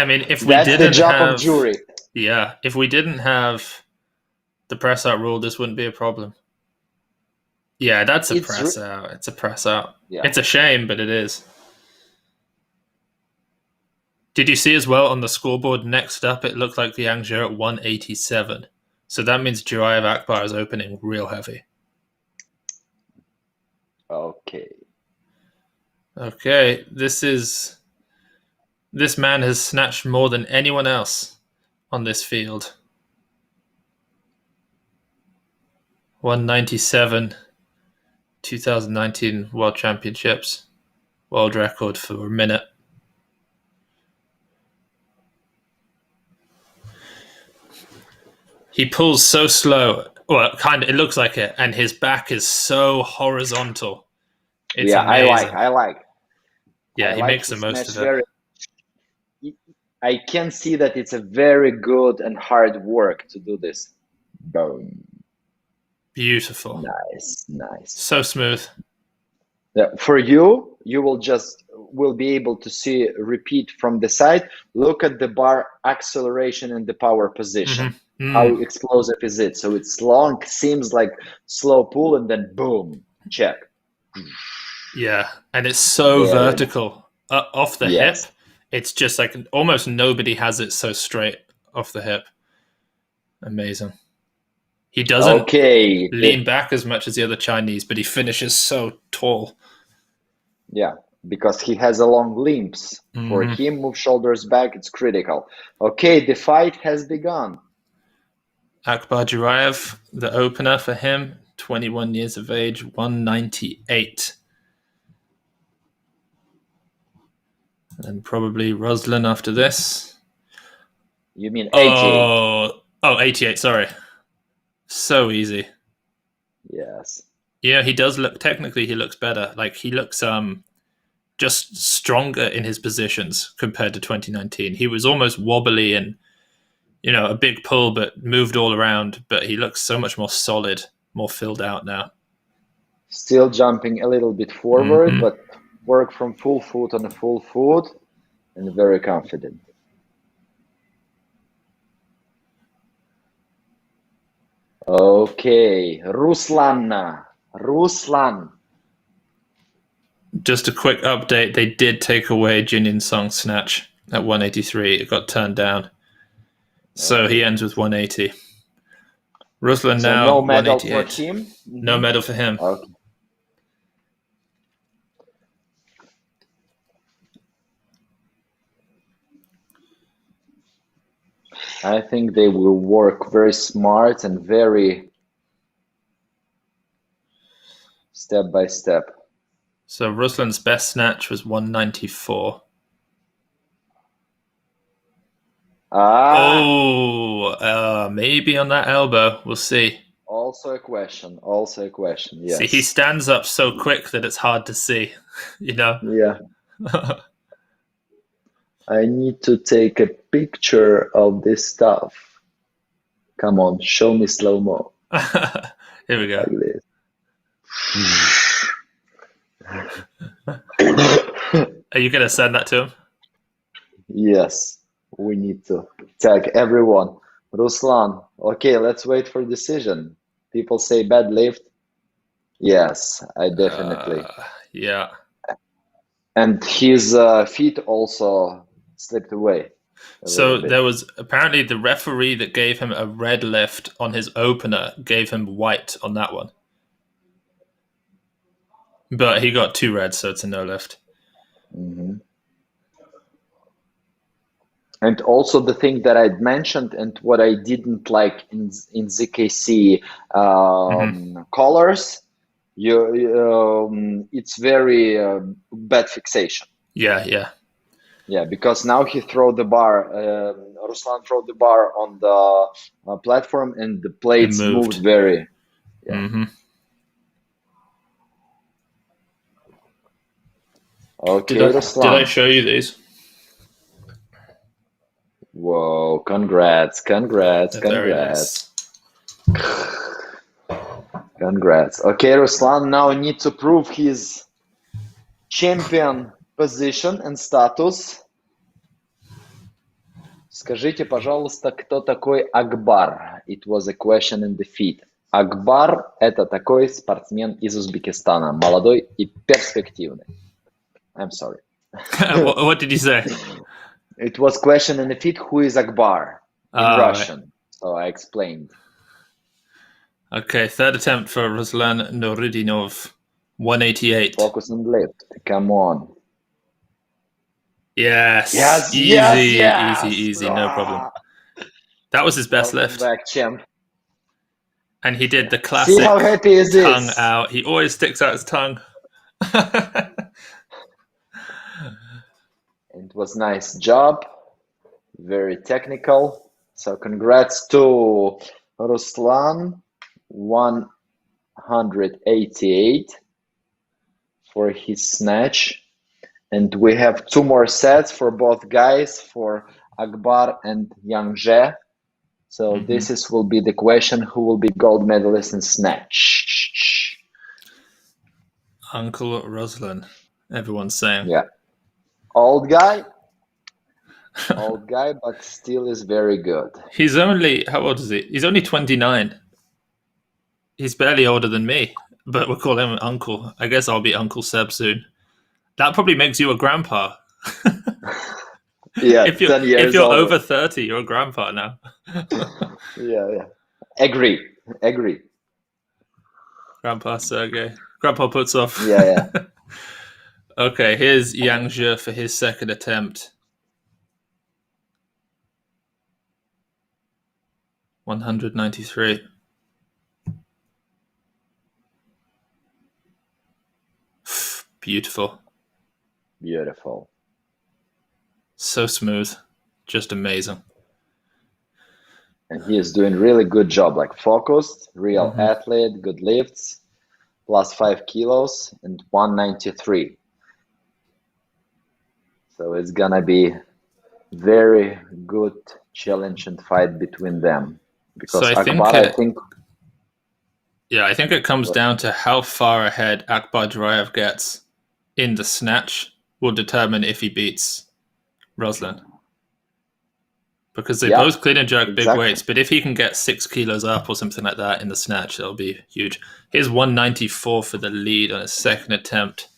mean, if we That's didn't the job have of jury. Yeah, if we didn't have the press out rule, this wouldn't be a problem. Yeah, that's a press out. It's a press out. Yeah. It's a shame, but it is. Did you see as well on the scoreboard next up, it looked like the Angers at 187. So that means Jurayev Akbar is opening real heavy. Okay, this man has snatched more than anyone else on this field. 197, 2019 World Championships, world record for a minute. He pulls so slow. Well, kind of, it looks like it, and his back is so horizontal. It's amazing. I like. Yeah, he makes the most of it. I can see that it's a very good and hard work to do this. Boom. Beautiful. Nice. So smooth. Yeah, for you will be able to see repeat from the side. Look at the bar acceleration and the power position. How explosive is it? So it's long, seems like slow pull, and then boom, check. Yeah, and it's so vertical off the hip. It's just like almost nobody has it so straight off the hip. Amazing. He doesn't lean back as much as the other Chinese, but he finishes so tall. Yeah, because he has a long limbs. For him, move shoulders back, it's critical. Okay, the fight has begun. Akbar Jurayev, the opener for him, 21 years of age, 198. And probably Ruslan after this. You mean 88? Oh, 88, sorry. So easy. Yes. Yeah, he does look, technically he looks better. Like he looks just stronger in his positions compared to 2019. He was almost wobbly and, a big pull, but moved all around. But he looks so much more solid, more filled out now. Still jumping a little bit forward, but work from full foot on a full foot and very confident. Okay, Ruslan. Just a quick update. They did take away Jin Song's snatch at 183. It got turned down. So he ends with 180. Ruslan so now no medal 188. for him? No medal for him. Okay. I think they will work very smart and very step by step. So Ruslan's best snatch was 194. Maybe on that elbow. We'll see. Also a question. Yes. See, he stands up so quick that it's hard to see. Yeah. I need to take a picture of this stuff. Come on, show me slow-mo. Here we go. Like this. Are you going to send that to him? Yes, we need to tag everyone. Ruslan, okay, let's wait for decision. People say bad lift. Yes, I definitely. Yeah. And his feet also slipped away. So there was apparently the referee that gave him a red lift on his opener gave him white on that one. But he got 2 reds, so it's a no lift. Mhm. And also the thing that I'd mentioned and what I didn't like in ZKC colors, it's very bad fixation. Yeah. Yeah, because now he throw the bar, Ruslan throw the bar on the platform and the plates moved very. Yeah. Okay, Ruslan. Did I show you these? Whoa, congrats. Very nice. Congrats. Okay, Ruslan now need to prove his champion position and status. Скажите, пожалуйста, кто такой Акбар? It was a question in the feed. Акбар – это такой спортсмен из Узбекистана, молодой и перспективный. I'm sorry. What did you say? It was question in the feed, who is Akbar in Russian. Right. So I explained. Okay, third attempt for Ruslan Nurudinov, 188. Focus and lift. Come on. Yes. Easy. No problem. That was his best lift. Back, champ. And he did the classic See how happy is tongue this? out. He always sticks out his tongue. It was nice job. Very technical. So congrats to Ruslan. 188 for his snatch. And we have 2 more sets for both guys, for Akbar and Yangzhe. So this will be the question, who will be gold medalist in snatch? Uncle Ruslan, everyone's saying. Yeah. Old guy, but still is very good. He's only, how old is he? He's only 29. He's barely older than me, but we'll call him Uncle. I guess I'll be Uncle Seb soon. That probably makes you a grandpa. Yeah, if you're over 30, you're a grandpa now. Yeah. Agree. Grandpa Sergei. Grandpa Putsov. Yeah. Okay, here's Yangzhe for his second attempt. 193. Beautiful. So smooth. Just amazing. And he is doing really good job, like focused, real athlete, good lifts, plus 5 kilos and 193. So it's gonna be very good challenge and fight between them. Because so Akbar, I think it comes down to how far ahead Akbar Duraev gets in the snatch will determine if he beats Ruslan. Because they both clean and jerk big weights, but if he can get 6 kilos up or something like that in the snatch, that'll be huge. Here's 194 for the lead on his second attempt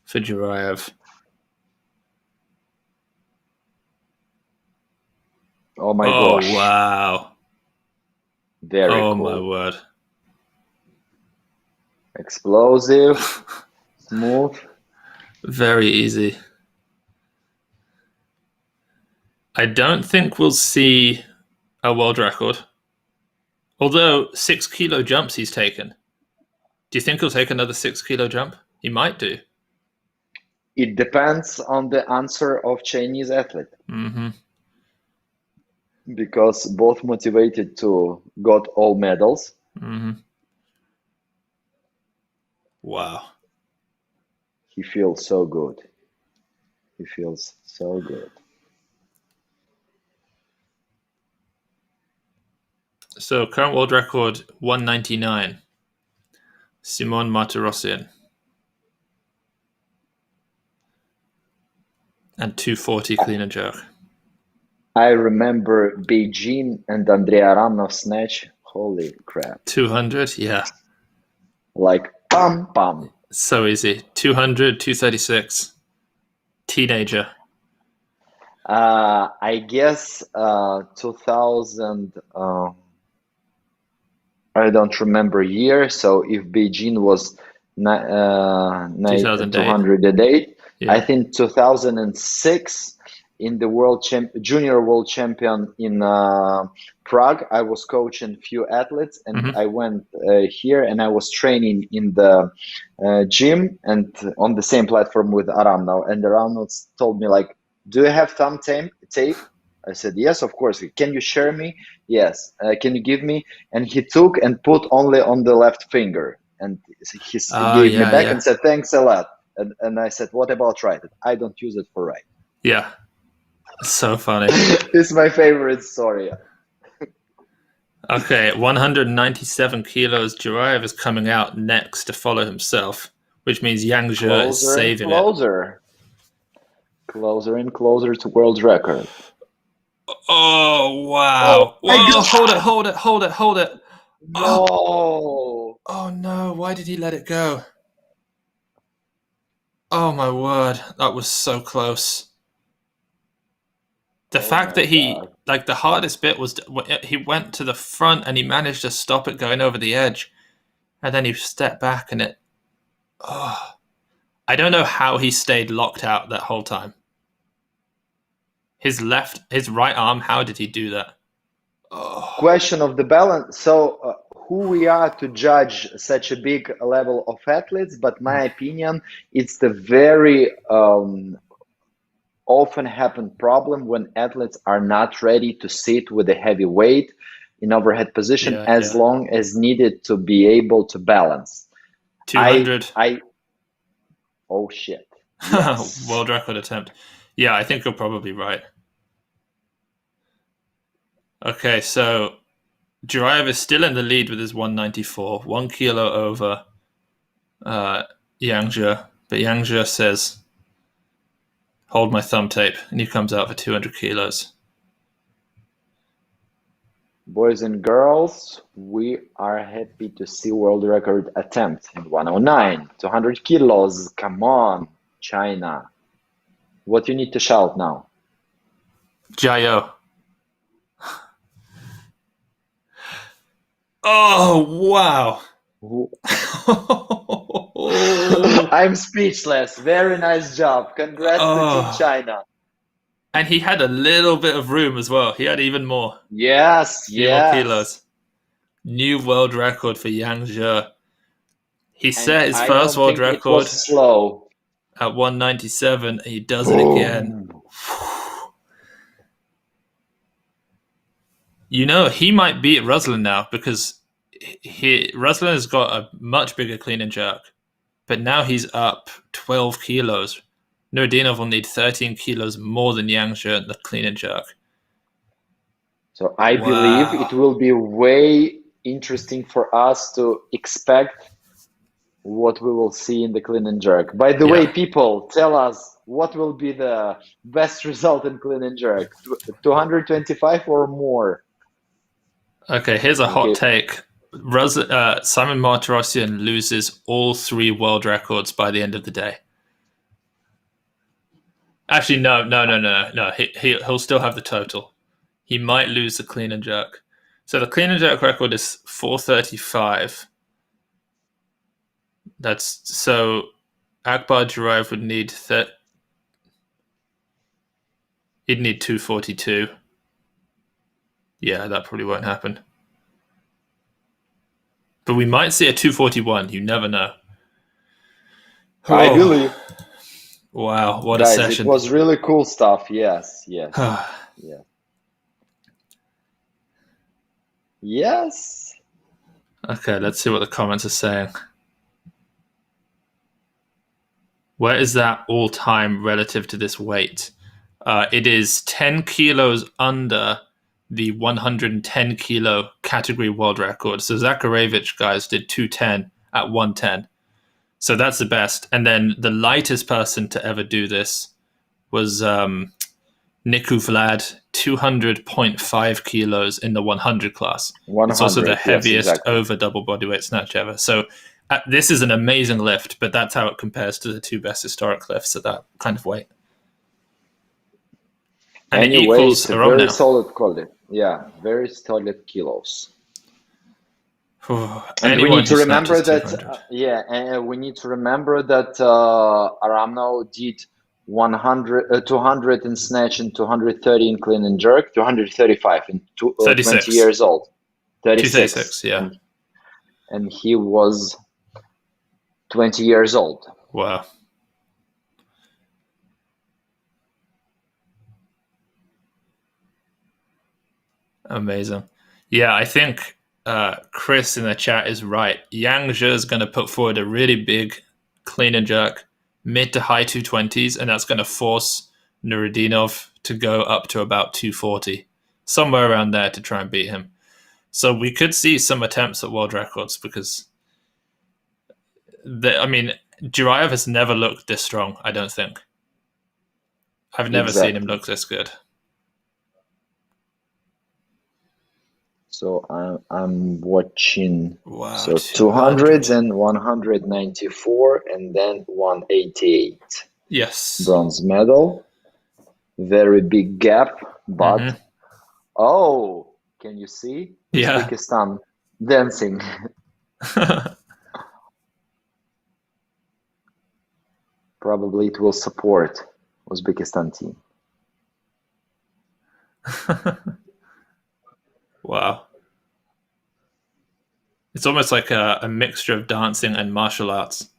for Duraev. Oh my gosh. Oh, wow. Very cool. Oh my word. Explosive, smooth. Very easy. I don't think we'll see a world record. Although 6 kilo jumps he's taken. Do you think he'll take another 6 kilo jump? He might do. It depends on the answer of Chinese athlete. Because both motivated to got all medals. Wow. He feels so good. So current world record 199. Simon Martirosyan. And 240 clean and jerk. I remember Beijing and Andrei Aramnov snatch. Holy crap. 200, yeah. Like pam. So easy. 200, 236. Teenager. I guess 2000, I don't remember year. So if Beijing was 208, I think 2006 in the junior world champion in Prague. I was coaching few athletes, and I went here and I was training in the gym and on the same platform with Aram now. And Aram told me like, "Do you have thumb tape?" I said, "Yes, of course. Can you share me?" "Yes." "Can you give me?" And he took and put only on the left finger, and he gave me back and said, "Thanks a lot." And I said, "What about right?" "I don't use it for right." Yeah. So funny. It's my favorite story. Okay, 197 kilos. Jurayev is coming out next to follow himself, which means Yang Zhe is saving it. Closer and closer to world record. Oh, wow. Oh, whoa, hold it. No. Oh, no. Why did he let it go? Oh, my word. That was so close. The fact that the hardest bit was he went to the front and he managed to stop it going over the edge. And then he stepped back and I don't know how he stayed locked out that whole time. His right arm, how did he do that? Question of the balance. So who we are to judge such a big level of athletes, but my opinion, it's the very often happen problem when athletes are not ready to sit with a heavy weight in overhead position as long as needed to be able to balance. 200. Oh shit. Yes. World record attempt. Yeah, I think you're probably right. Okay, so Jurayev is still in the lead with his 194, 1 kilo over Yang Zhe. But Yang Zhe says, "Hold my thumb tape," and he comes out for 200 kilos. Boys and girls, we are happy to see world record attempt in 109, 200 kilos. Come on, China. What you need to shout now? Jayo. Oh, wow. I'm speechless. Very nice job. Congrats to Team China. And he had a little bit of room as well. He had even more. Yes, more kilos. New world record for Yang Zhe. He set his first world record slow. at 197, and he does it again. You know, he might beat Ruslan now because Ruslan has got a much bigger clean and jerk, but now he's up 12 kilos. Nurudinov will need 13 kilos more than Yang Zhe in the clean and jerk. So I believe it will be way interesting for us to expect what we will see in the clean and jerk. By the way, people, tell us what will be the best result in clean and jerk, 225 or more. Okay, here's a hot take. Simon Martirosyan loses all 3 world records by the end of the day. Actually, no. He'll still have the total. He might lose the clean and jerk. So the clean and jerk record is 435. That's so Akbar Jurayev would need he'd need 242. Yeah, that probably won't happen. But we might see a 241. You never know. I believe. Wow, what a session. It was really cool stuff. Yes. Yes. Okay, let's see what the comments are saying. Where is that all-time relative to this weight? It is 10 kilos under the 110 kilo category world record. So Zakharevich, guys, did 210 at 110. So that's the best. And then the lightest person to ever do this was Niku Vlad, 200.5 kilos in the 100 class. It's also the heaviest over double bodyweight snatch ever. So this is an amazing lift, but that's how it compares to the 2 best historic lifts at that kind of weight. And anyway, it equals it's a very solid quality. Yeah, very solid kilos. And we need to remember that, Aramno did 200 in snatch and 230 in clean and jerk, 235 in 20 years old. 36, yeah. And he was 20 years old. Wow. Amazing. Yeah, I think Chris in the chat is right. Yang Zhe is going to put forward a really big clean and jerk, mid to high 220s, and that's going to force Nurudinov to go up to about 240, somewhere around there to try and beat him. So we could see some attempts at world records because, Jurayev has never looked this strong, I don't think. I've never seen him look this good. So I'm watching. Wow, so 200 and 194 and then 188. Yes. Bronze medal. Very big gap, but oh, can you see? Yeah. Uzbekistan dancing. Probably it will support Uzbekistan team. Wow. It's almost like a mixture of dancing and martial arts.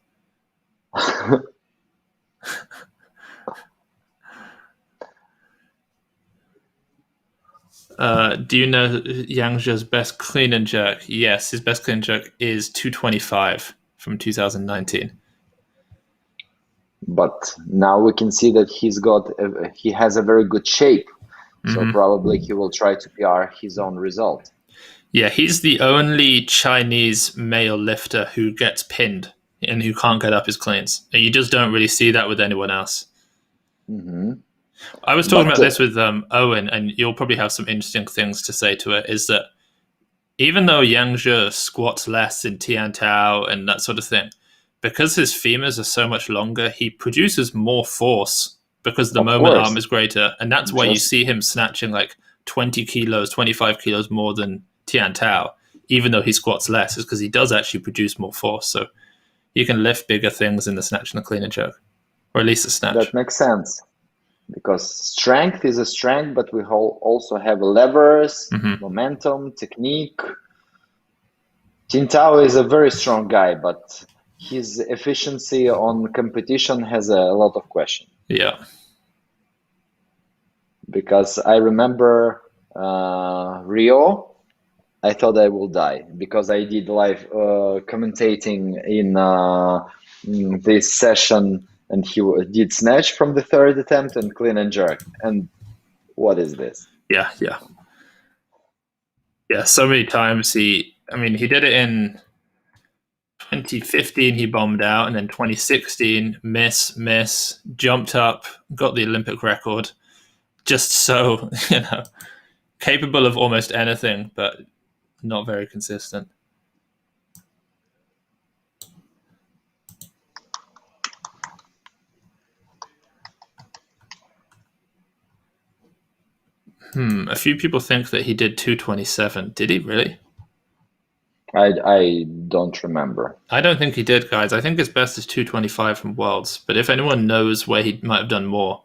Do you know Yang Zhe's best clean and jerk? Yes, his best clean and jerk is 225 from 2019. But now we can see that he has a very good shape. So probably he will try to PR his own result. Yeah, he's the only Chinese male lifter who gets pinned and who can't get up his cleans. And you just don't really see that with anyone else. I was talking about this with Owen, and you'll probably have some interesting things to say to it, is that even though Yang Zhe squats less in Tian Tao and that sort of thing, because his femurs are so much longer, he produces more force because the moment arm is greater. And that's why you see him snatching like 20 kilos, 25 kilos more than Tian Tao, even though he squats less, is because he does actually produce more force. So you can lift bigger things in the snatch and the clean and jerk, or at least the snatch. That makes sense. Because strength is a strength, but we also have levers, momentum, technique. Tian Tao is a very strong guy, but his efficiency on competition has a lot of questions. Yeah. Because I remember Rio, I thought I will die because I did live commentating in this session, and he did snatch from the third attempt and clean and jerk. And what is this? Yeah. So many times he did it in 2015, he bombed out, and then 2016, miss, jumped up, got the Olympic record. Just so, capable of almost anything, but not very consistent. A few people think that he did 227. Did he really? I don't remember. I don't think he did, guys. I think his best is 225 from Worlds. But if anyone knows where he might have done more.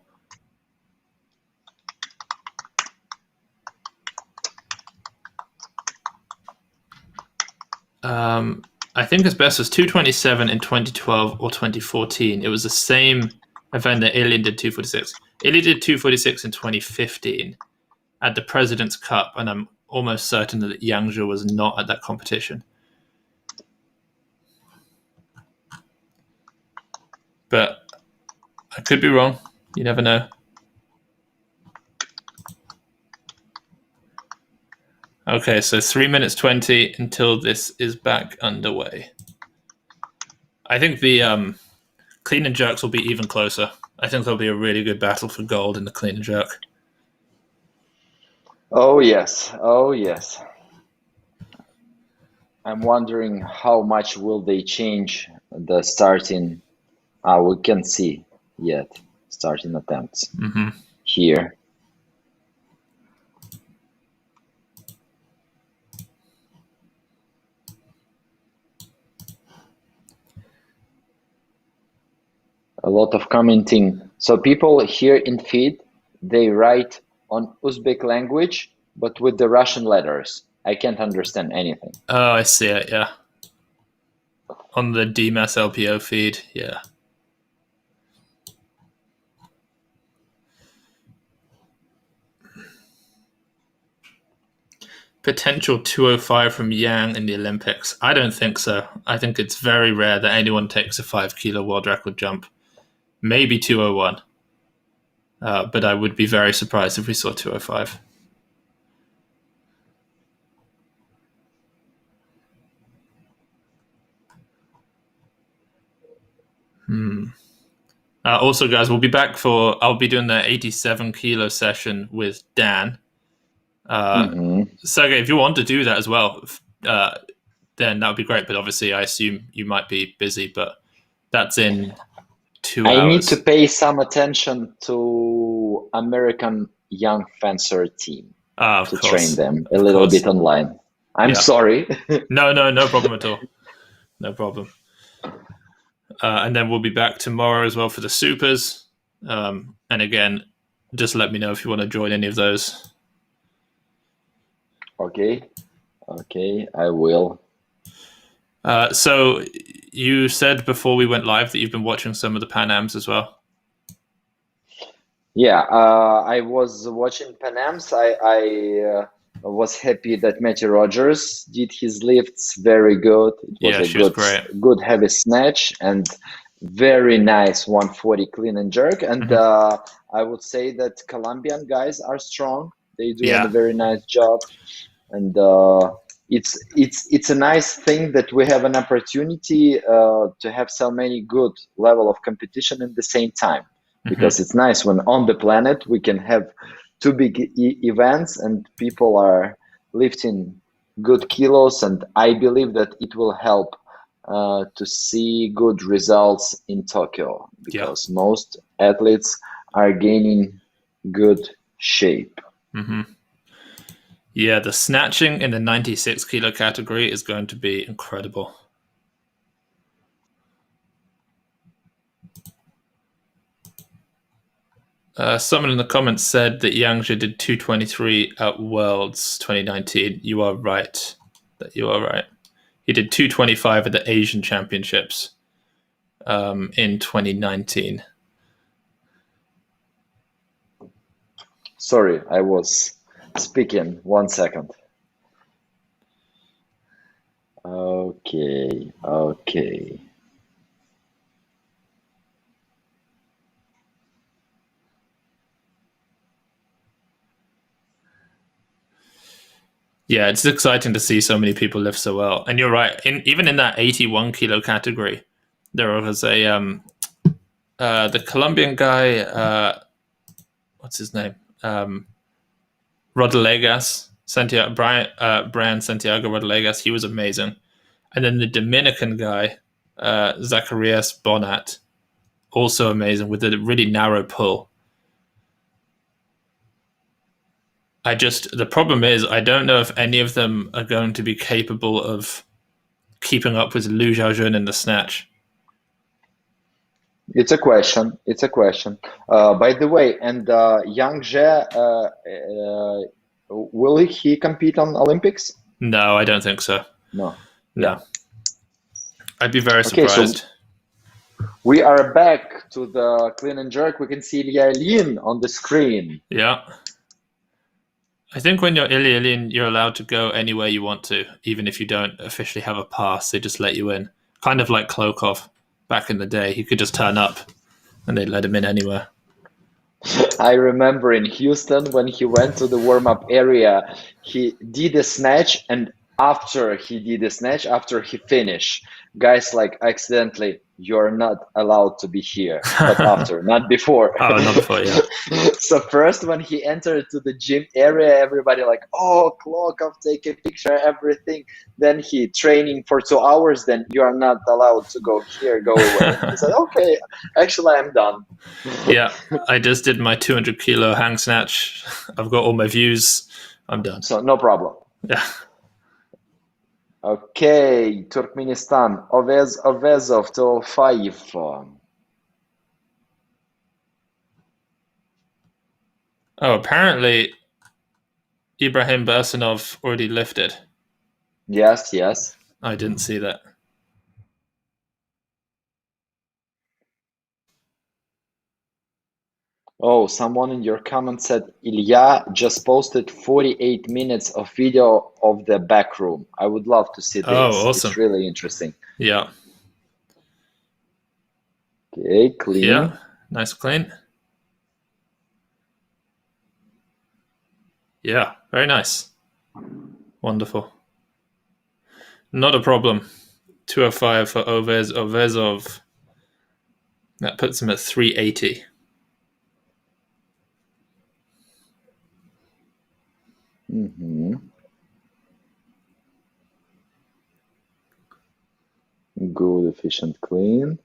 I think his best was 227 in 2012 or 2014. It was the same event that Ilya did 246. Ilya did 246 in 2015 at the President's Cup, and I'm almost certain that Yang Zhe was not at that competition. But I could be wrong. You never know. Okay, so 3 minutes 20 until this is back underway. I think the clean and jerks will be even closer. I think there'll be a really good battle for gold in the clean and jerk. Oh, yes. I'm wondering how much will they change the starting. We can't see yet starting attempts here. A lot of commenting. So people here in feed, they write on Uzbek language, but with the Russian letters. I can't understand anything. Oh, I see it, yeah. On the DMAS LPO feed, yeah. Potential 205 from Yang in the Olympics. I don't think so. I think it's very rare that anyone takes a 5 kilo world record jump. Maybe 201. But I would be very surprised if we saw 205. Also, guys, we'll be back I'll be doing the 87 kilo session with Dan. Sergei, if you want to do that as well, then that would be great. But obviously, I assume you might be busy, but that's in 2 hours. I need to pay some attention to American young fencer team to train them a little bit online. I'm sorry. No problem at all. No problem. And then we'll be back tomorrow as well for the supers. And again, just let me know if you want to join any of those. Okay, I will. So you said before we went live that you've been watching some of the Pan Ams as well. Yeah, I was watching Pan Ams. I was happy that Matty Rogers did his lifts very good. It was good heavy snatch and very nice 140 clean and jerk. And I would say that Colombian guys are strong. They do a very nice job. And it's a nice thing that we have an opportunity to have so many good level of competition at the same time. Because it's nice when on the planet we can have two big events and people are lifting good kilos, and I believe that it will help to see good results in Tokyo because most athletes are gaining good shape. Yeah, the snatching in the 96 kilo category is going to be incredible. Someone in the comments said that Yangzhe did 223 at Worlds 2019. You are right. He did 225 at the Asian Championships in 2019. Sorry, I was speaking. 1 second. Okay. Yeah, it's exciting to see so many people lift so well. And you're right. Even in that 81 kilo category, there was the Colombian guy, what's his name? Rodalegas, Brian Santiago Rodalegas. He was amazing. And then the Dominican guy, Zacharias Bonat, also amazing with a really narrow pull. The problem is I don't know if any of them are going to be capable of keeping up with Liu Xiaojun in the snatch. It's a question. By the way, and Yang Zhe, will he compete on Olympics? No, I don't think so. No. I'd be very surprised. So we are back to the clean and jerk. We can see Ilya Ilyin on the screen. Yeah. I think when you're Ilya Ilyin, you're allowed to go anywhere you want to, even if you don't officially have a pass. They just let you in. Kind of like Klokov back in the day. He could just turn up and they'd let him in anywhere. I remember in Houston when he went to the warm-up area, he did a snatch, and after he finished, guys like accidentally, you're not allowed to be here, but after, not before. Oh, not before, yeah. So first when he entered to the gym area, everybody like, oh, Klokov, take a picture, everything. Then he training for 2 hours, then you are not allowed to go here, go away. He said, okay, actually I'm done. Yeah, I just did my 200 kilo hang snatch. I've got all my views. I'm done. So no problem. Yeah. Okay, Turkmenistan, Ovezov 205. Oh, apparently Ibrahim Bersanov already lifted. Yes, yes. I didn't see that. Oh, someone in your comment said Ilya just posted 48 minutes of video of the back room. I would love to see Oh, this. It's awesome. really interesting. Yeah. Okay, clean. Yeah. Nice clean. Yeah. Very nice. Wonderful. Not a problem. 205 for Ovezov. That puts him at 380. Mm-hmm. Good, efficient, clean.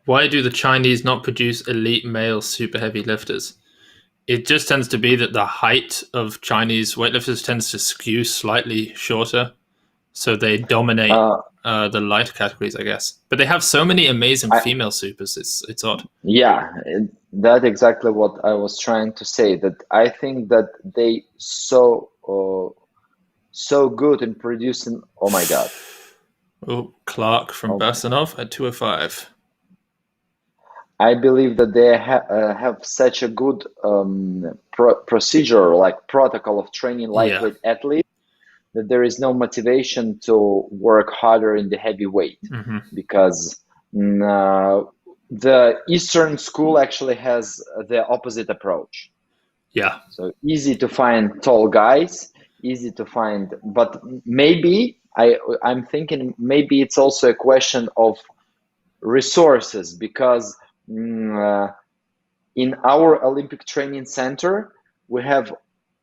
Why do the Chinese not produce elite male super heavy lifters? It just tends to be that the height of Chinese weightlifters tends to skew slightly shorter, so they dominate the light categories, I guess. But they have so many amazing I, female supers. It's odd. yeah, that's exactly what I was trying to say. That I think that they so good in producing. Oh my God. Oh, Clark from Oh my. Bersanov at 205. I believe that they have such a good procedure, like protocol of training Yeah. lightweight athletes, that there is no motivation to work harder in the heavyweight Mm-hmm. because the Eastern school actually has the opposite approach. Yeah. So easy to find tall guys, easy to find, but maybe I'm thinking maybe it's also a question of resources because in our Olympic training center we have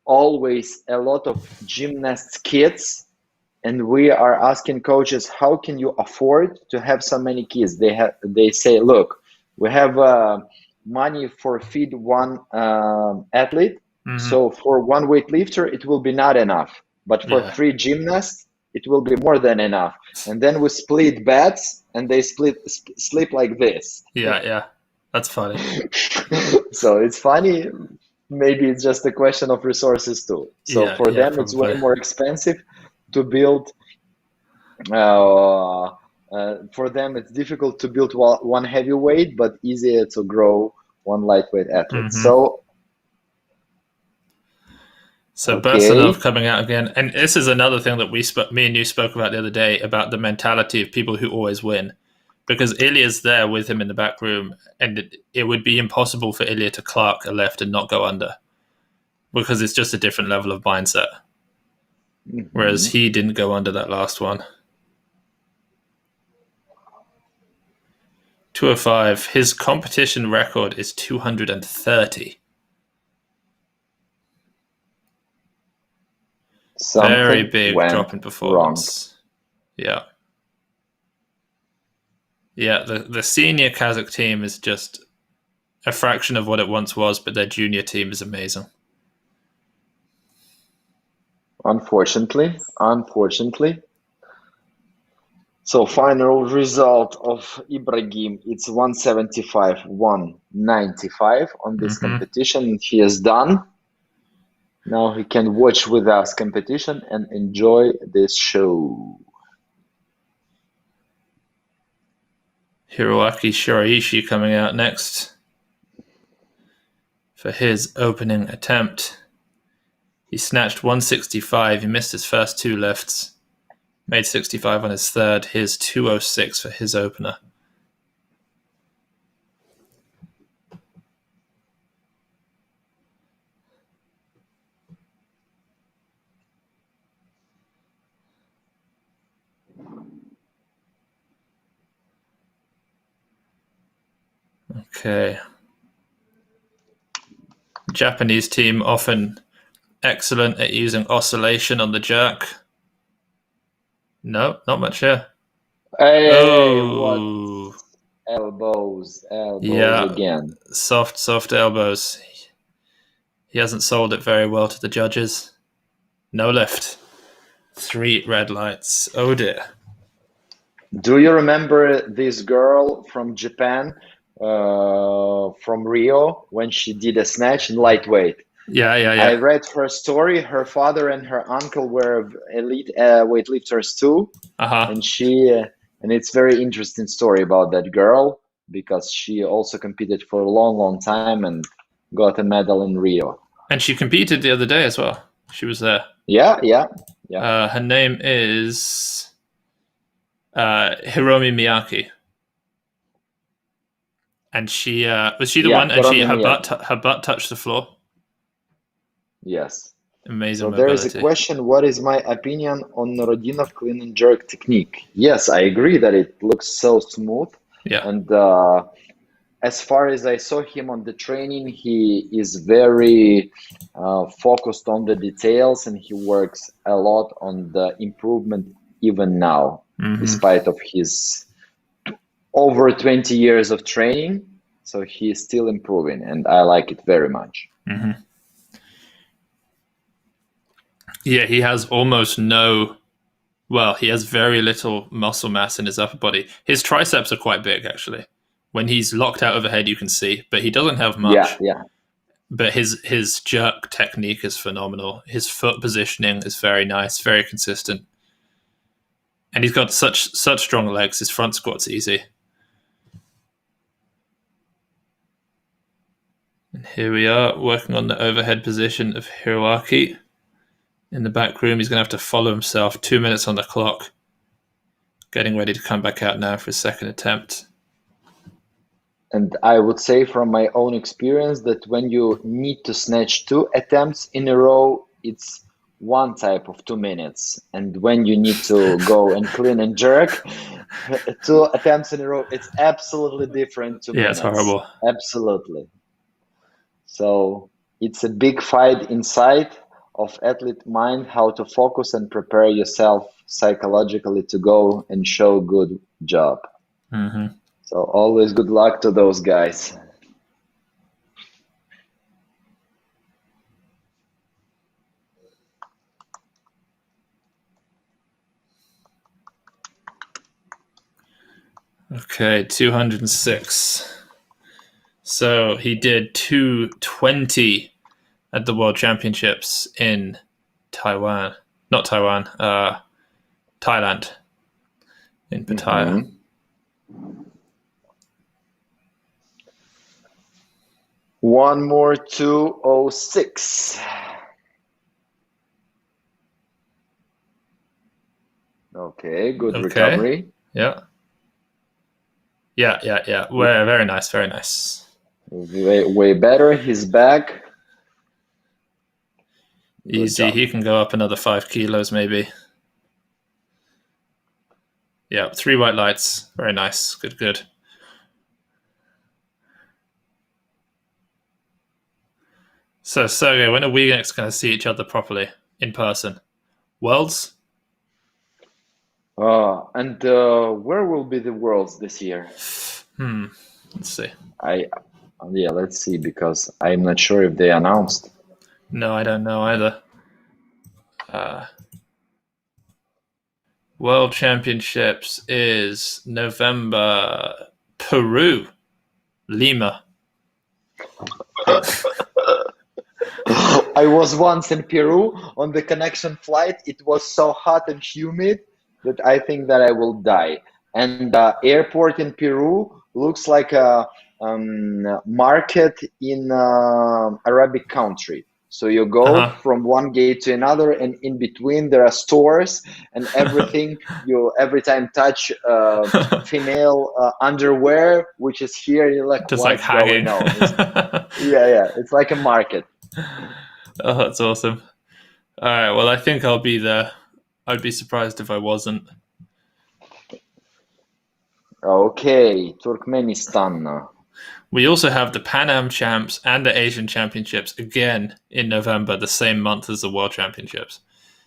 always a lot of gymnasts kids, and we are asking coaches, how can you afford to have so many kids? They say, look, we have money for feed one athlete, Mm-hmm. so for one weightlifter it will be not enough, but for Yeah. 3 gymnasts it will be more than enough, and then we split beds and they sleep like this. Yeah. Yeah. That's funny. So it's funny. Maybe it's just a question of resources too. So Yeah. for Yeah. them, it's way Probably. more expensive to build. Uh, for them, it's difficult to build one heavyweight, but easier to grow one lightweight athlete. Mm-hmm. So Bersanov Okay. coming out again, and this is another thing that me and you spoke about the other day about the mentality of people who always win, because Ilya's there with him in the back room, and it would be impossible for Ilya to Clark a left and not go under, because it's just a different level of mindset. Whereas Mhm. he didn't go under that last one. 205. His competition record is 230. Very Something big went drop in wrong. performance. Yeah. Yeah, the senior Kazakh team is just a fraction of what it once was, but their junior team is amazing. Unfortunately. So final result of Ibrahim, it's 175, 195 on this Mm-hmm. competition. He is done. Now he can watch with us competition and enjoy this show. Hiroaki Shiraishi coming out next for his opening attempt. He snatched 165. He missed his first two lifts. Made 65 on his third. Here's 206 for his opener. Okay. Japanese team often excellent at using oscillation on the jerk. No, not much here. Hey, what? Oh, Elbows yeah. again. Soft elbows. He hasn't sold it very well to the judges. No lift. 3 red lights. Oh dear. Do you remember this girl from Japan from Rio when she did a snatch in lightweight. I Yeah. read her story. Her father and her uncle were elite weightlifters too, Uh-huh. and it's very interesting story about that girl because she also competed for a long, long time and got a medal in Rio. And she competed the other day as well. She was there. Yeah. Her name is Hiromi Miyake. And she was she the Yeah, one? And Hiromi Miyake. her butt touched the floor. Yes. Amazing So there is a mobility. question, what is my opinion on Nurudinov clean and jerk technique? Yes, I agree that it looks so smooth. Yeah. And as far as I saw him on the training, he is very focused on the details and he works a lot on the improvement even now, despite of his over 20 years of training. So he is still improving and I like it very much. Yeah, he has he has very little muscle mass in his upper body. His triceps are quite big, actually. When he's locked out overhead, you can see, but he doesn't have much. Yeah. But his jerk technique is phenomenal. His foot positioning is very nice, very consistent. And he's got such strong legs. His front squat's easy. And here we are, working on the overhead position of Hiroaki. In the back room, he's going to have to follow himself. 2 minutes on the clock. Getting ready to come back out now for his second attempt. And I would say from my own experience that when you need to snatch 2 attempts in a row, it's one type of 2 minutes. And when you need to go and clean and jerk 2 attempts in a row, it's absolutely different 2 minutes. It's horrible. Absolutely. So it's a big fight inside of athlete mind, how to focus and prepare yourself psychologically to go and show good job. So always good luck to those guys. Okay, 206. So he did 220 at the World Championships in Thailand, in Pattaya. One more 206. Okay, good recovery. Yeah. Very nice, very nice. Way better. He's back. Easy. He can go up another 5 kilos, maybe. Yeah, 3 white lights. Very nice. Good. So, Sergei, when are we next going to see each other properly in person? Worlds? And where will be the Worlds this year? Let's see. Let's see, because I'm not sure if they announced. No, I don't know either. World Championships is November. Peru. Lima. I was once in Peru on the connection flight. It was so hot and humid that I think that I will die. And the airport in Peru looks like a market in Arabic country. So you go from one gate to another, and in between there are stores and everything. You every time touch female underwear, which is here, you're like, just what's like hanging. going on? It's like a market. Oh, that's awesome. All right, well, I think I'll be there. I'd be surprised if I wasn't. Okay, Turkmenistan. We also have the Pan Am Champs and the Asian Championships again in November, the same month as the World Championships.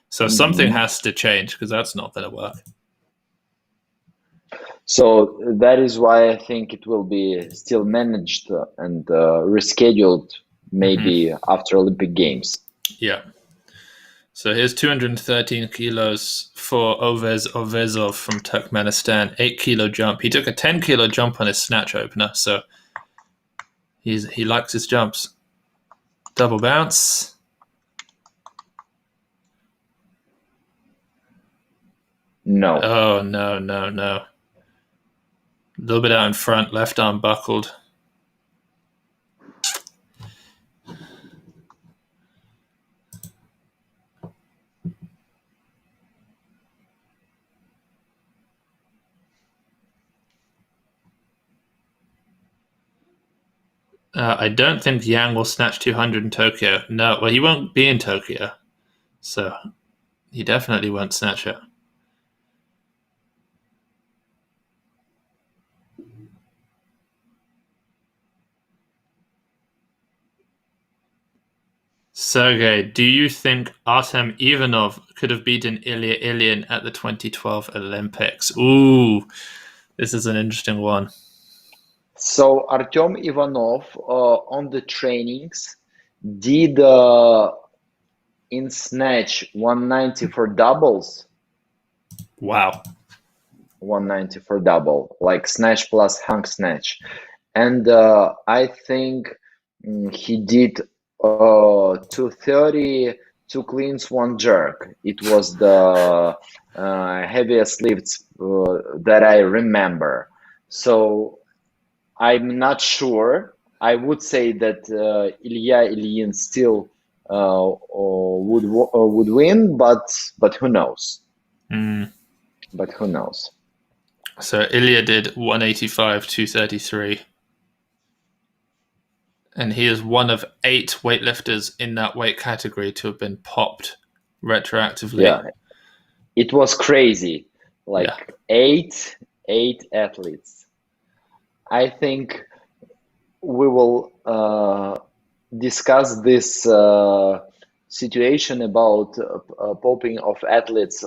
So something has to change because that's not going to work. So that is why I think it will be still managed and rescheduled maybe after Olympic Games. Yeah. So here's 213 kilos for Ovezov from Turkmenistan, 8 kilo jump. He took a 10 kilo jump on his snatch opener, so He likes his jumps. Double bounce. No. Oh, no. A little bit out in front, left arm buckled. I don't think Yang will snatch 200 in Tokyo. No, well, he won't be in Tokyo, so he definitely won't snatch it. Sergei, do you think Artem Ivanov could have beaten Ilya Ilyin at the 2012 Olympics? Ooh, this is an interesting one. So Artem Ivanov on the trainings did in snatch 190 for doubles. Wow. 190 for double, like snatch plus hung snatch. And I think he did 230, 2 cleans, 1 jerk. It was the heaviest lifts that I remember. So I'm not sure. I would say that Ilya Ilyin still would win, but who knows? But who knows? So Ilya did 185, 233. And he is one of 8 weightlifters in that weight category to have been popped retroactively. Yeah, it was crazy. Like 8 athletes. I think we will discuss this situation about popping of athletes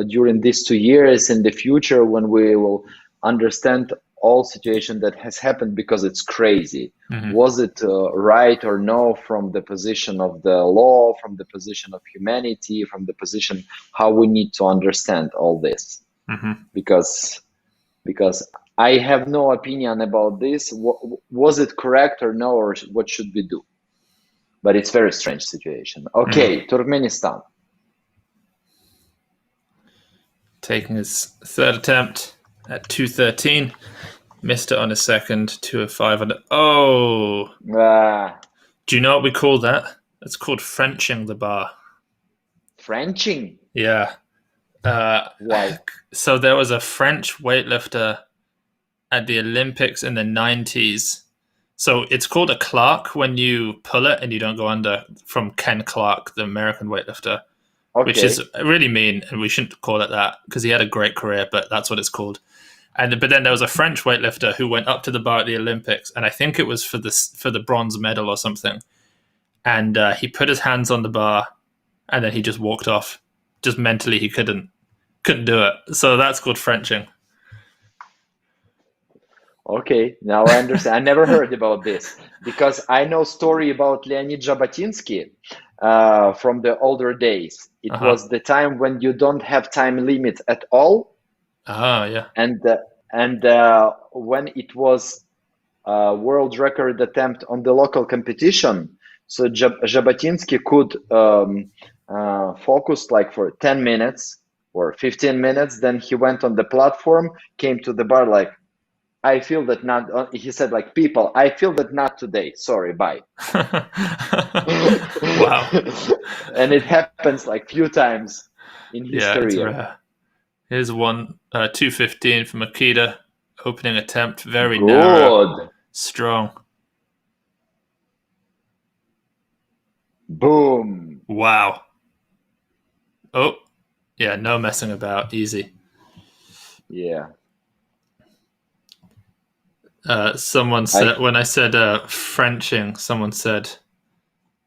during these 2 years in the future, when we will understand all situation that has happened, because it's crazy. Was it right or no, from the position of the law, from the position of humanity, from the position how we need to understand all this? Because I have no opinion about this. Was it correct or no, or what should we do? But it's very strange situation. Okay, Turkmenistan. Taking his third attempt at 213. Missed it on his second, 205. Oh! Do you know what we call that? It's called Frenching the bar. Frenching? Yeah. Why? So there was a French weightlifter at the Olympics in the 90s. So it's called a Clark when you pull it and you don't go under, from Ken Clark, the American weightlifter, which is really mean, and we shouldn't call it that because he had a great career, but that's what it's called. But then there was a French weightlifter who went up to the bar at the Olympics, and I think it was for the bronze medal or something. And he put his hands on the bar, and then he just walked off. Just mentally, he couldn't do it. So that's called Frenching. Okay, now I understand. I never heard about this, because I know story about Leonid Zhabotinsky from the older days. It was the time when you don't have time limit at all. Yeah. And when it was world record attempt on the local competition, so Zhabotinsky could focus like for 10 minutes or 15 minutes. Then he went on the platform, came to the bar like, I feel that not, he said like, people, I feel that not today. Sorry, bye. Wow. And it happens like few times in his career. It's rare. Here's one, 215 from Akita. Opening attempt, very narrow. Strong. Boom. Wow. Oh, yeah, no messing about. Easy. Yeah. Someone said, when I said Frenching, someone said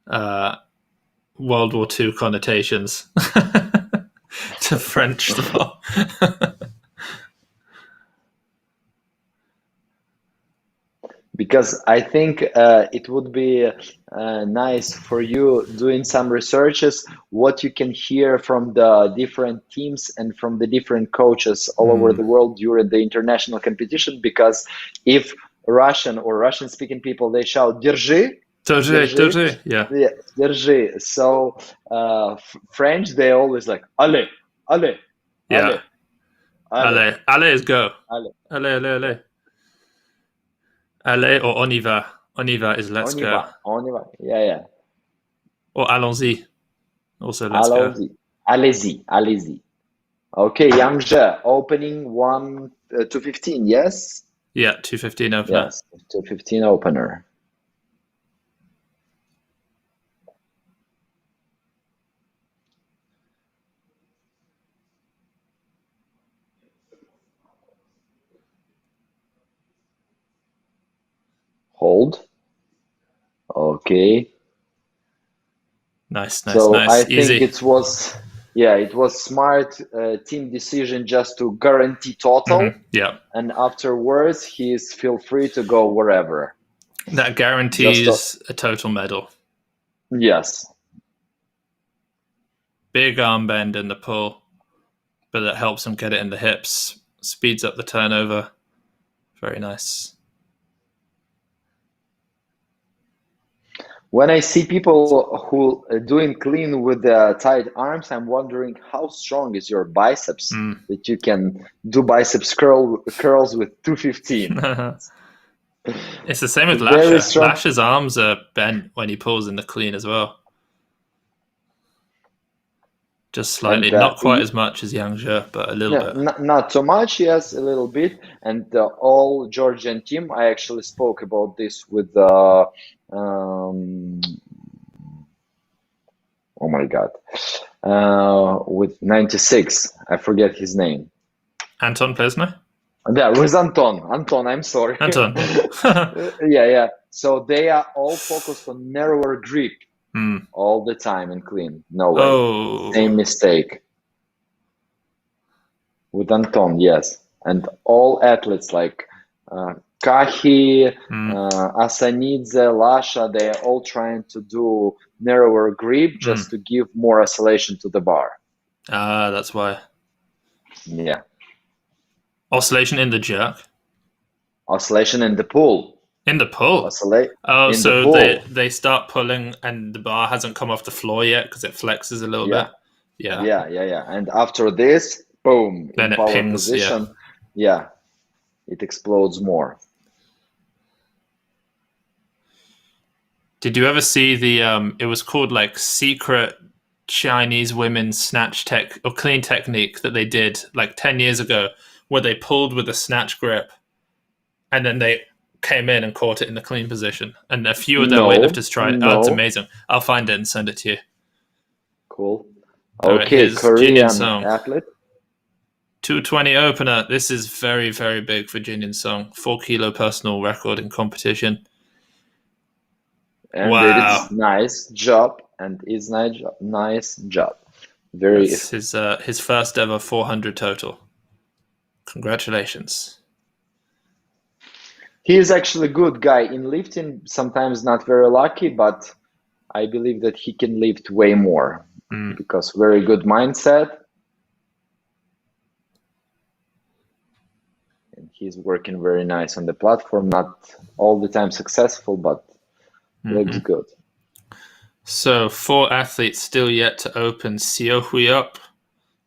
World War II connotations to French law. Because I think it would be nice for you doing some researches, what you can hear from the different teams and from the different coaches all over the world during the international competition. Because if Russian or Russian-speaking people, they shout "Держи, Держи, yeah. yeah, держи." So French, they always like "Allez, allez, Yeah. allez, allez, Allez is go. allez." Allez. Yeah. Allez or on y va. On y va is let's On y go. va, on y va. Yeah. Or allons-y. Also let's go. Allons-y, allez-y, allez-y. Okay, Yang Zhe, opening 215, yes? Yeah, 215 opener. Yes, 215 opener. Hold. Okay. Nice. So I Easy. think it was smart team decision just to guarantee total. Yeah. And afterwards, he's feel free to go wherever. That guarantees a total medal. Yes. Big arm bend in the pull, but that helps him get it in the hips. Speeds up the turnover. Very nice. When I see people who doing clean with the tight arms, I'm wondering how strong is your biceps that you can do biceps curls with 215. It's the same with Lasher. Lasher's arms are bent when he pulls in the clean as well. Just slightly, not quite as much as Yang Zhe, but a little bit. Not so much, yes, a little bit. And the all Georgian team, I actually spoke about this with oh my God, with 96. I forget his name. Anton Plesner? Yeah, with Anton. Anton, I'm sorry. Anton. Yeah. So they are all focused on narrower grip all the time and clean. No way. Oh. Same mistake. With Anton, yes. And all athletes like Kahi, Asanidze, Lasha, they are all trying to do narrower grip just to give more oscillation to the bar. Ah, that's why. Yeah. Oscillation in the jerk? Oscillation in the pull. In the pull? Oh, so they start pulling and the bar hasn't come off the floor yet because it flexes a little bit? Yeah. And after this, boom, then in power position, it explodes more. Did you ever see the it was called like secret Chinese women's snatch tech or clean technique that they did like 10 years ago, where they pulled with a snatch grip and then they came in and caught it in the clean position, and a few of their weightlifters tried it. Oh, it's amazing. I'll find it and send it to you. Cool. Okay, Korean athlete. 220 opener. This is very, very big for Jin Song. 4 kilo personal record in competition. And it's nice job. Nice job. That's his first ever 400 total. Congratulations. He is actually a good guy in lifting. Sometimes not very lucky, but I believe that he can lift way more because very good mindset. And he's working very nice on the platform. Not all the time successful, but looks good. So 4 athletes still yet to open: Seo Huyup,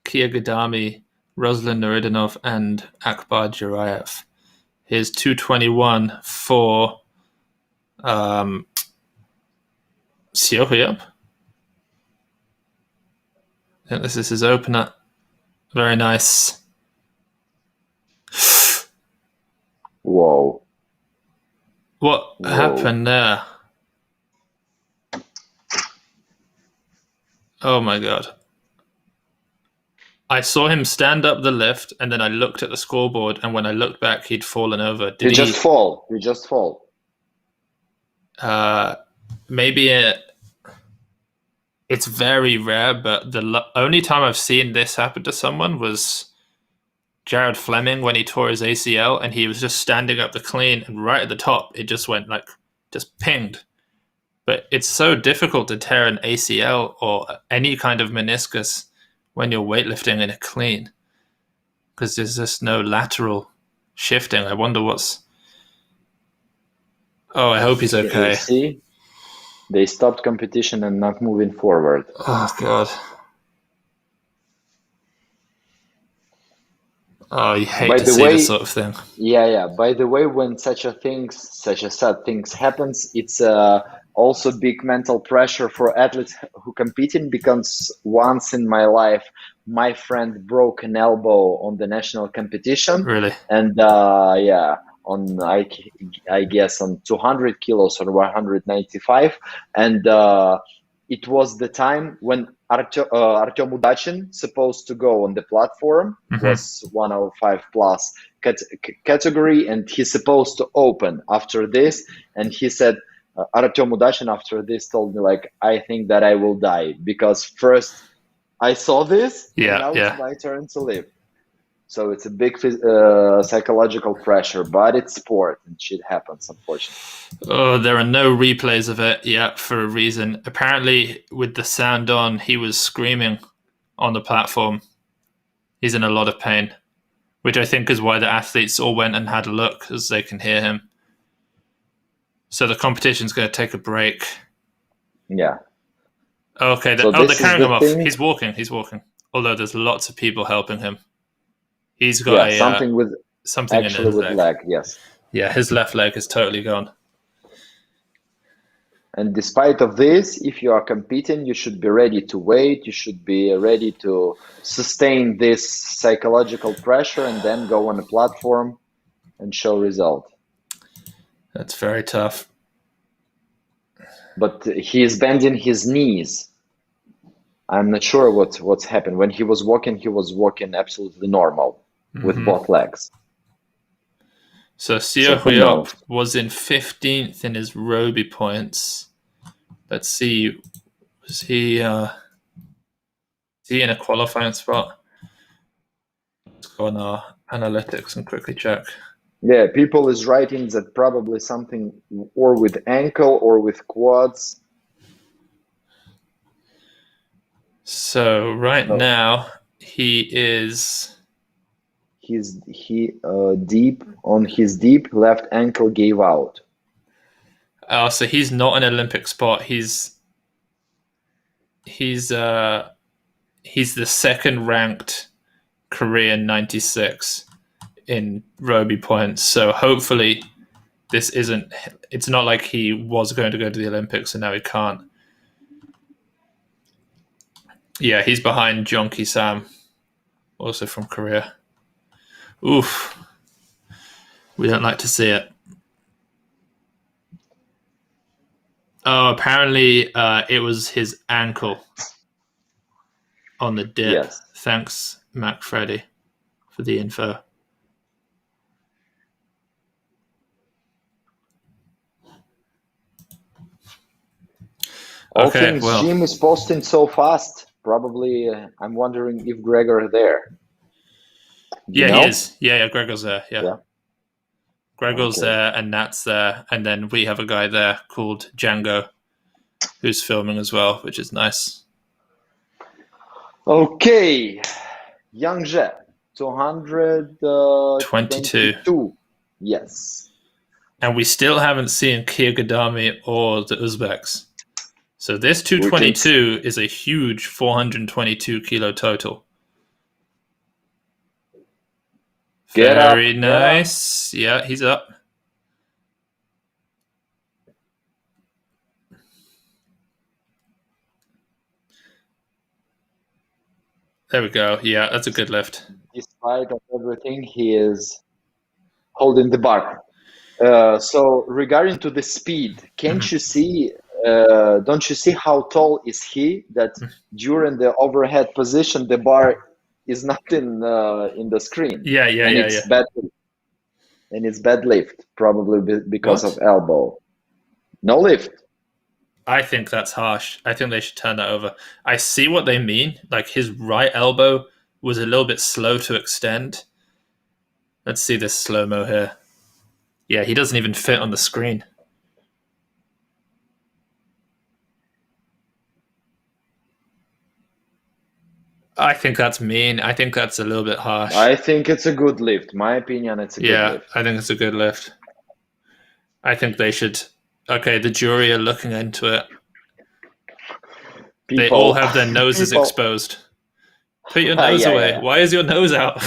Kia Gadami, Ruslan Nurudinov, and Akbar Jurayev. Here's 221 for Seo Huyup. I think this is his opener. Very nice. Whoa. What happened there? Oh my God. I saw him stand up the lift and then I looked at the scoreboard, and when I looked back, he'd fallen over. Did he just fall? Maybe it's very rare, but the only time I've seen this happen to someone was Jared Fleming when he tore his ACL, and he was just standing up the clean, and right at the top, it just went just pinged. But it's so difficult to tear an ACL or any kind of meniscus when you're weightlifting in a clean, because there's just no lateral shifting. I wonder what's Oh, I hope he's okay. See, they stopped competition and not moving forward. Oh God. Oh, you hate to see this sort of thing. Yeah. By the way, when such a sad things happens, it's also big mental pressure for athletes who competing, because once in my life, my friend broke an elbow on the national competition, Really? and on I guess on 200 kilos or 195, and it was the time when Artem Udachin supposed to go on the platform, was 105 plus category, and he's supposed to open after this. And he said, Artem Udachin after this told me, like, I think that I will die, because first I saw this, and now it's my turn to live. So it's a big psychological pressure, but it's sport and shit happens, unfortunately. Oh, there are no replays of it yet for a reason. Apparently, with the sound on, he was screaming on the platform. He's in a lot of pain, which I think is why the athletes all went and had a look, as they can hear him. So the competition's going to take a break. Yeah. Okay. They're carrying him off. He's walking. Although there's lots of people helping him. He's got something in his leg. Yes. Yeah, his left leg is totally gone. And despite of this, if you are competing, you should be ready to wait. You should be ready to sustain this psychological pressure and then go on a platform and show result. That's very tough. But he is bending his knees. I'm not sure what's happened. When he was walking absolutely normal with both legs. So Sergii was in 15th in his Roby points. Let's see, was he in a qualifying spot? Let's go on our analytics and quickly check. Yeah, people is writing that probably something or with ankle or with quads. So now he's deep on his deep left ankle gave out. Oh, so he's not an Olympic spot. He's the second ranked Korean 96 in Roby points. So hopefully it's not like he was going to go to the Olympics and now he can't. Yeah, he's behind Jonki Sam, also from Korea. Oof. We don't like to see it. Oh, apparently it was his ankle on the dip. Yes. Thanks, Mac Freddy, for the info. Okay, Jim is posting so fast. Probably, I'm wondering if Gregor there. He is. Yeah, Gregor's there. Yeah. Gregor's there, and Nat's there, and then we have a guy there called Django, who's filming as well, which is nice. Okay, Yangzhe, 222. Yes. And we still haven't seen Kyrgyzstan or the Uzbeks. So this 222 is a huge 422 kilo total. Very nice. Yeah, he's up. There we go. Yeah, that's a good lift. Despite of everything, he is holding the bar. So regarding to the speed, can't you see? Don't you see how tall is he? That during the overhead position, the bar is not in the screen. Yeah. And it's bad lift, probably because of elbow. No lift. I think that's harsh. I think they should turn that over. I see what they mean. Like his right elbow was a little bit slow to extend. Let's see this slow-mo here. Yeah, he doesn't even fit on the screen. I think that's mean. I think that's a little bit harsh. I think it's a good lift. My opinion, it's a good lift. Yeah, I think it's a good lift. I think they should. Okay, the jury are looking into it. They all have their noses exposed. Put your nose away. Why is your nose out?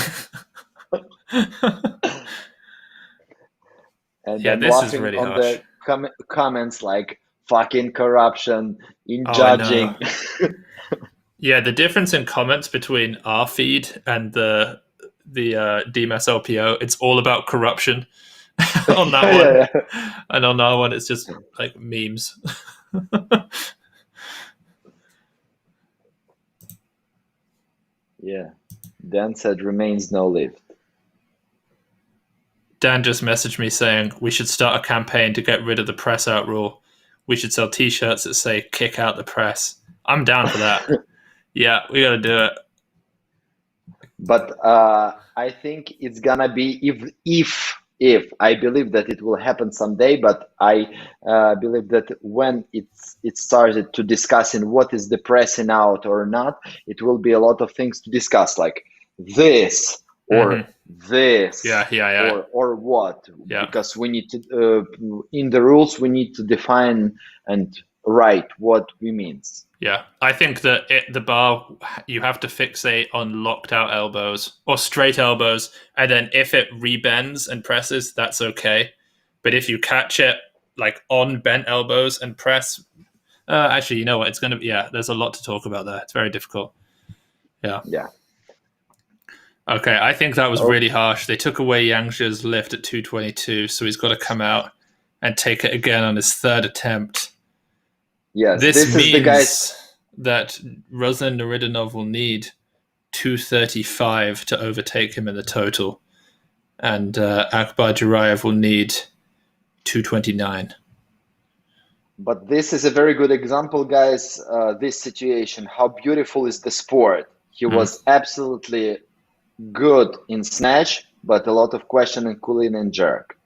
And yeah, then this is laughing really on harsh. the comments like fucking corruption in Oh, judging. Yeah, the difference in comments between our feed and the DMS LPO, it's all about corruption on that one. And on our one, it's just like memes. Yeah. Dan said remains no lift. Dan just messaged me saying we should start a campaign to get rid of the press out rule. We should sell T-shirts that say "kick out the press." I'm down for that. Yeah, we got to do it. But I think it's gonna be if I believe that it will happen someday. But I believe that when it started to discussing what is the pressing out or not, it will be a lot of things to discuss, like this or this, or what. Yeah. Because we need to in the rules we need to define and write what we means. Yeah, I think that the bar, you have to fixate on locked out elbows or straight elbows, and then if it rebends and presses, that's okay. But if you catch it like on bent elbows and press, actually, you know what? It's going to be, there's a lot to talk about there. It's very difficult. Yeah. Okay, I think that was really harsh. They took away Yangzhe's lift at 222, so he's got to come out and take it again on his third attempt. Yes, this means the guys that Ruslan Nurudinov will need 235 to overtake him in the total, and Akbar Jurayev will need 229. But this is a very good example, guys. This situation, how beautiful is the sport. He was absolutely good in snatch, but a lot of question in clean and jerk.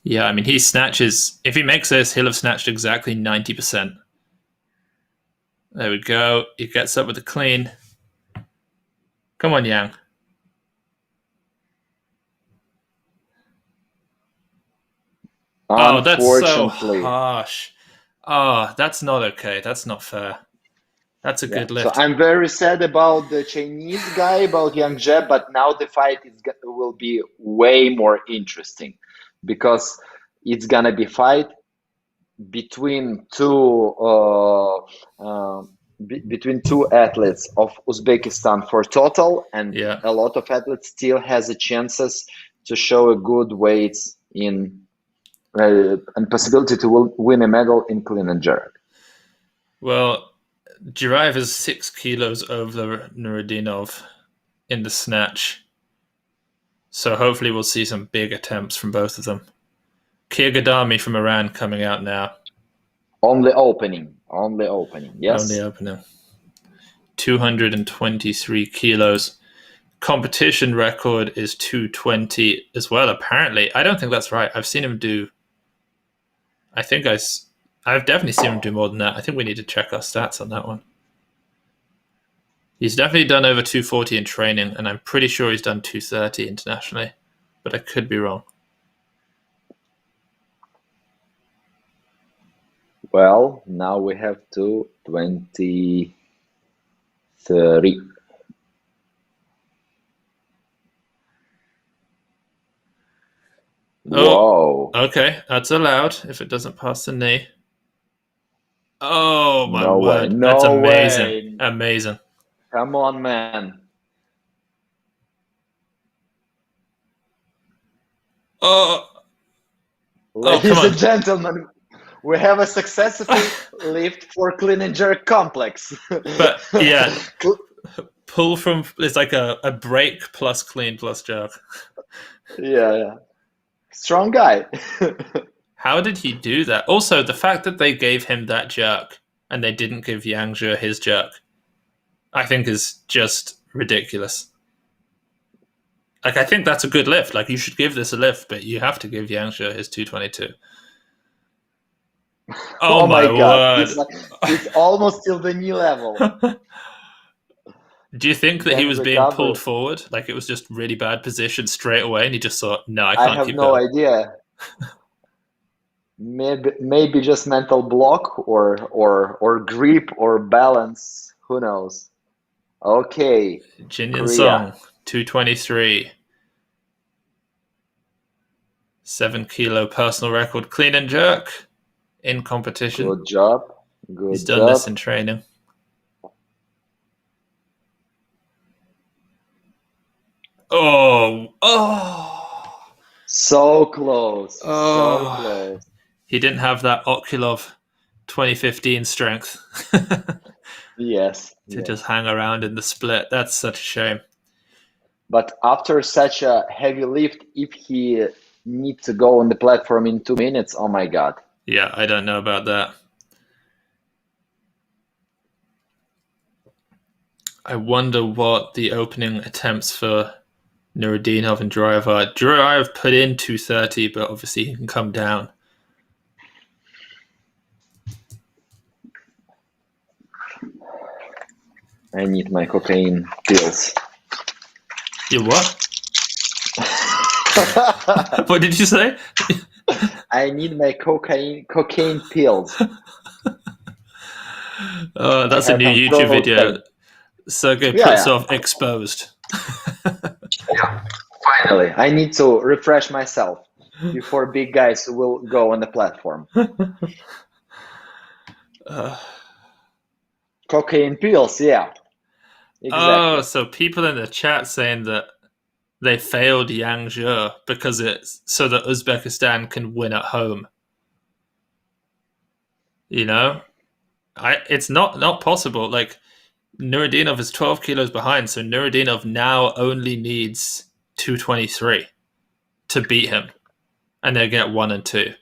Yeah, I mean, he snatches. If he makes this, he'll have snatched exactly 90%. There we go. He gets up with the clean. Come on, Yang. Oh, that's so harsh. Oh, that's not okay. That's not fair. That's a good lift. So I'm very sad about the Chinese guy, about Yang Zhe, but now the fight will be way more interesting because it's gonna be fight between two athletes of Uzbekistan for total, and a lot of athletes still has a chances to show a good weights in and possibility to win a medal in clean and jerk. Well, Jurayev is 6 kilos over Nurudinov in the snatch, so hopefully we'll see some big attempts from both of them. Kirgadami from Iran coming out now. Only opening, yes? Only opening. 223 kilos. Competition record is 220 as well, apparently. I don't think that's right. I've seen him do... I've definitely seen him do more than that. I think we need to check our stats on that one. He's definitely done over 240 in training, and I'm pretty sure he's done 230 internationally, but I could be wrong. Well, now we have 223. Oh, whoa. Okay, that's allowed if it doesn't pass the knee. Oh, my word. No that's amazing. Way. Amazing. Come on, man. Oh. Ladies and gentlemen, we have a successful lift for clean and jerk complex. But yeah, pull from, it's like a break plus clean plus jerk. Yeah. Strong guy. How did he do that? Also, the fact that they gave him that jerk and they didn't give Yangzhe his jerk, I think is just ridiculous. Like, I think that's a good lift. Like, you should give this a lift, but you have to give Yangzhe his 222. Oh my God. Word. It's almost till the knee level. Do you think that he was being pulled forward? Like, it was just really bad position straight away, and he just thought, no, I can't keep going. I have no idea. Maybe just mental block or grip or balance. Who knows? Okay, Jinyan Korea. Song, 223. 7 kilo personal record clean and jerk in competition. Good job. He's Good done this job. in training. Oh. So close. So Oh. close. He didn't have that Okulov 2015 strength Yes. to just Yes. hang around in the split. That's such a shame. But after such a heavy lift, if he needs to go on the platform in 2 minutes, oh my God. Yeah, I don't know about that. I wonder what the opening attempts for Nurudinov and Duraev are. Duraev put in 230, but obviously he can come down. I need my cocaine pills. You what? What did you say? I need my cocaine pills. I That's a have new some YouTube throat video. pain. Sergei Yeah, Putsov exposed. yeah. Finally, I need to refresh myself before big guys will go on the platform. Cocaine pills, yeah, Oh, exactly. so people in the chat saying that they failed Yangzhou because it's so that Uzbekistan can win at home. You know, it's not possible. Like Nurudinov is 12 kilos behind, so Nurudinov now only needs 223 to beat him, and they get 1 and 2.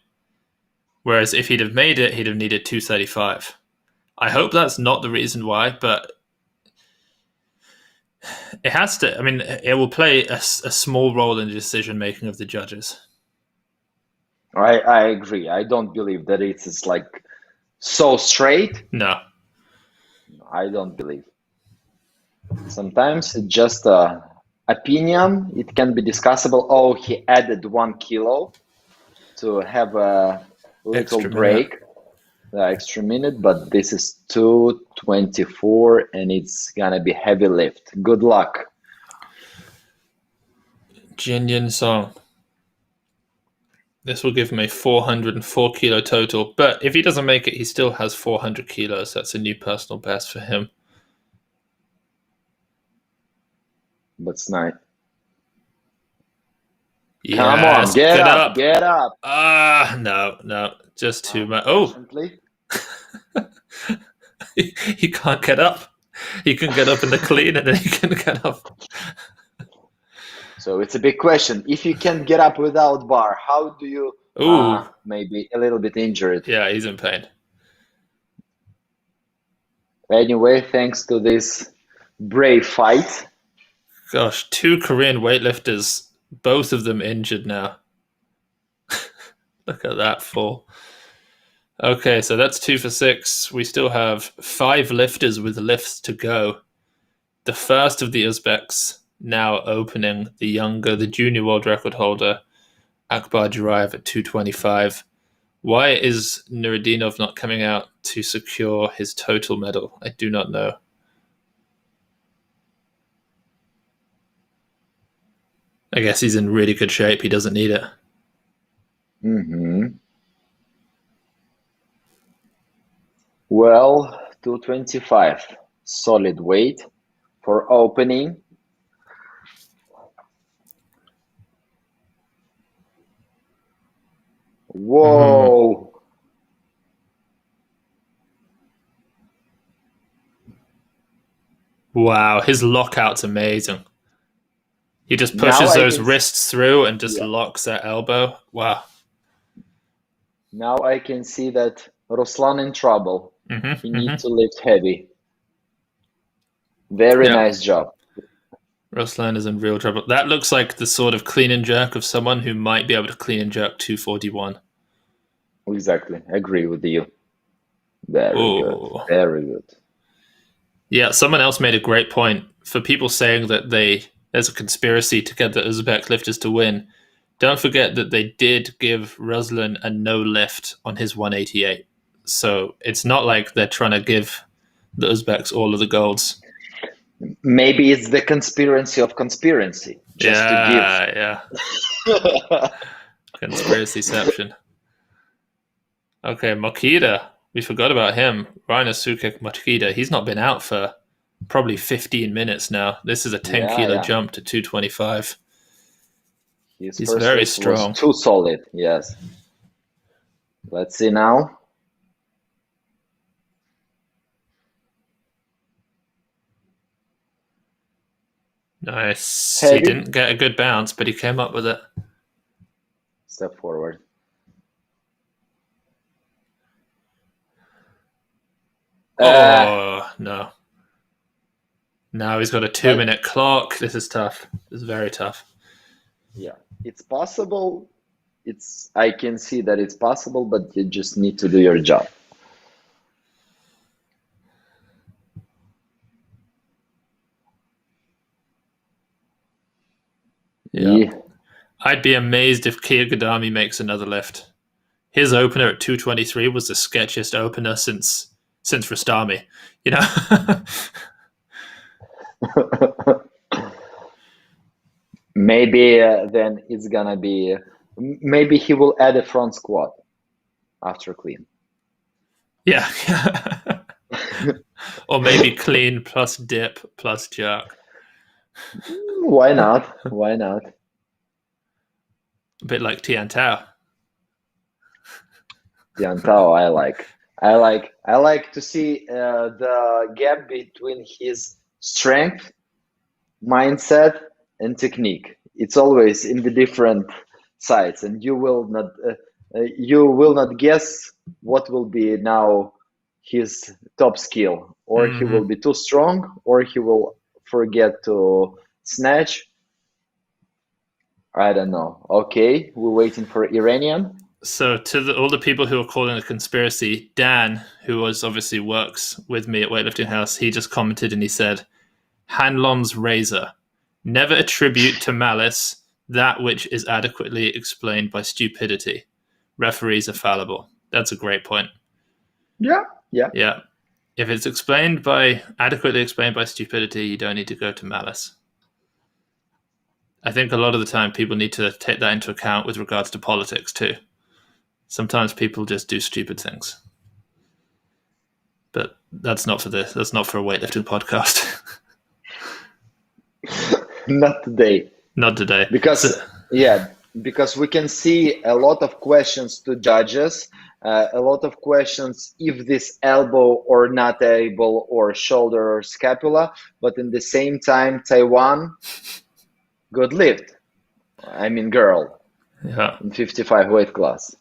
Whereas if he'd have made it, he'd have needed 235. I hope that's not the reason why, but it has to. I mean, it will play a small role in the decision making of the judges. I agree. I don't believe that it's like so straight. No. I don't believe. Sometimes it's just opinion. It can be discussable. Oh, he added 1 kilo to have a little Extra minute. break, the extra minute, but this is 224 and it's gonna be heavy lift. Good luck. Jinyan Song. This will give him a 404 kilo total, but if he doesn't make it, he still has 400 kilos. That's a new personal best for him. That's nice. Yes, Come on, get up, get up. No, just too much. Oh, he can't get up. He can get up in the clean, and then he can get up. So it's a big question. If you can get up without bar, how do you? Maybe a little bit injured. Yeah, he's in pain. Anyway, thanks to this brave fight. Gosh, 2 Korean weightlifters, both of them injured now. Look at that fall. Okay, so that's 2 for 6. We still have 5 lifters with lifts to go. The first of the Uzbeks now opening, the junior world record holder, Akbar at 225. Why is Nurudinov not coming out to secure his total medal? I do not know. I guess he's in really good shape. He doesn't need it. Well, 225, solid weight for opening. Whoa. Wow, his lockout's amazing. He just pushes those wrists through and just locks that elbow. Wow. Now I can see that Ruslan in trouble. He needs to lift heavy. Very nice job. Ruslan is in real trouble. That looks like the sort of clean and jerk of someone who might be able to clean and jerk 241. Exactly. I agree with you. Very good. Very good. Yeah, someone else made a great point. For people saying that there's a conspiracy to get the Uzbek lifters to win, don't forget that they did give Ruslan a no lift on his 188. So it's not like they're trying to give the Uzbeks all of the golds. Maybe it's the conspiracy of conspiracy, just to give. Yeah. Conspiracyception. Okay, Makita. We forgot about him. Rainer Sukek Makita. He's not been out for probably 15 minutes now. This is a 10-kilo jump to 225. He's very strong. Was too solid, yes. Let's see now. Nice. Heavy. He didn't get a good bounce, but he came up with it. Step forward. Oh, no. Now he's got a 2-minute clock. This is tough. This is very tough. Yeah, it's possible. I can see that it's possible, but you just need to do your job. Yeah. I'd be amazed if Kia Gadami makes another lift. His opener at 223 was the sketchiest opener since Rustami, you know? Maybe then it's gonna be, maybe he will add a front squat after clean. Yeah. Or maybe clean plus dip plus jerk. Why not? Why not? A bit like Tian Tao. Tian Tao, I like to see the gap between his strength, mindset, and technique. It's always in the different sides, and you will not guess what will be now his top skill, or he will be too strong, or he will forget to snatch. I don't know. Okay, we're waiting for Iranian. So to all the people who are calling it a conspiracy, Dan, who obviously works with me at Weightlifting House, he just commented and he said, Hanlon's razor. Never attribute to malice that which is adequately explained by stupidity. Referees are fallible. That's a great point. Yeah. If it's adequately explained by stupidity, you don't need to go to malice. I think a lot of the time people need to take that into account with regards to politics too. Sometimes people just do stupid things. But that's not for this. That's not for a weightlifting podcast. Not today. Not today. Because we can see a lot of questions to judges, a lot of questions if this elbow or not elbow or shoulder or scapula, but in the same time, Taiwan, good lift. I mean, girl. Yeah. In 55 weight class.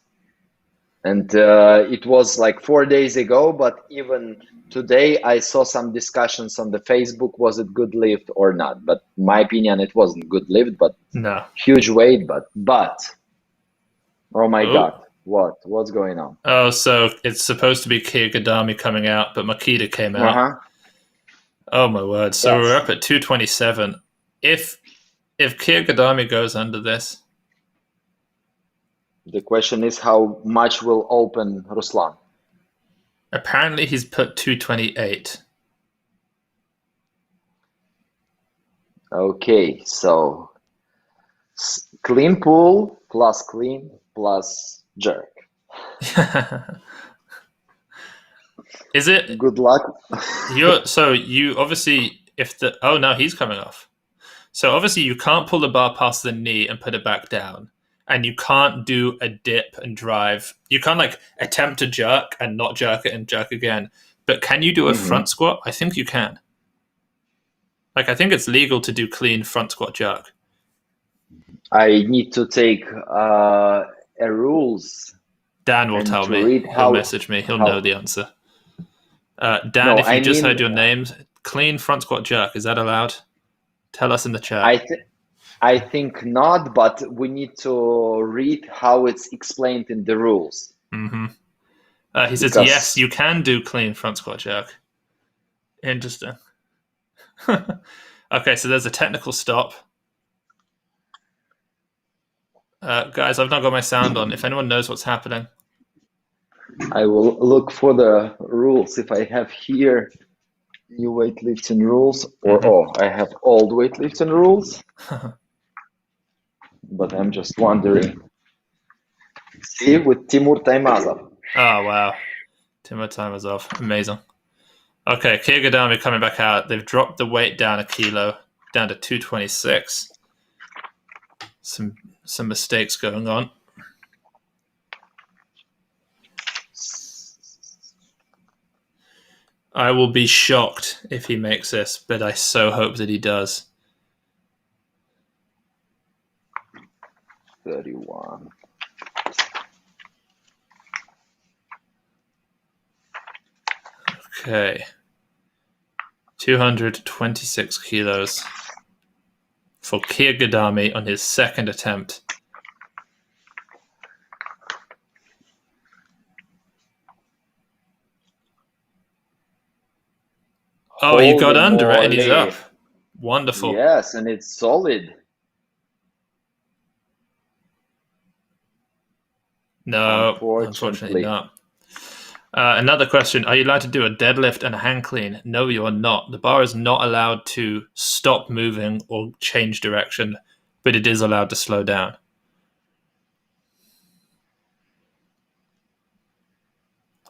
And it was like 4 days ago, but even today I saw some discussions on the Facebook, was it good lift or not? But in my opinion, it wasn't good lift, but no. Huge weight, but oh my God, what's going on? Oh, so it's supposed to be Kia Gadami coming out, but Makita came out. Oh my word. So we're up at 227. If Kia Gadami goes under this, the question is how much will open Ruslan? Apparently he's put 228. Okay, so clean pull plus clean plus jerk. Is it? Good luck. So you obviously, oh no, he's coming off. So obviously you can't pull the bar past the knee and put it back down. And you can't do a dip and drive. You can't attempt to jerk and not jerk it and jerk again. But can you do a front squat? I think you can. I think it's legal to do clean front squat jerk. I need to take a rules. Dan will tell me. He'll message me. He'll know the answer. Dan, if you just heard your names, clean front squat jerk, is that allowed? Tell us in the chat. I think not, but we need to read how it's explained in the rules. He says, yes, you can do clean front squat jerk. Interesting. Okay, so there's a technical stop. Guys, I've not got my sound on. If anyone knows what's happening. I will look for the rules if I have here new weightlifting rules or I have old weightlifting rules. But I'm just wondering. See, with Timur Taymazov. Oh, wow. Timur Taymazov. Amazing. Okay, Kyrgyzstan coming back out. They've dropped the weight down a kilo, down to 226. Some mistakes going on. I will be shocked if he makes this, but I so hope that he does. 31. Okay. 226 kilos for Kyrgyzstan on his second attempt. Oh, he got under it and he's up. Wonderful. Yes, and it's solid. No, unfortunately not. Another question. Are you allowed to do a deadlift and a hang clean? No, you are not. The bar is not allowed to stop moving or change direction, but it is allowed to slow down.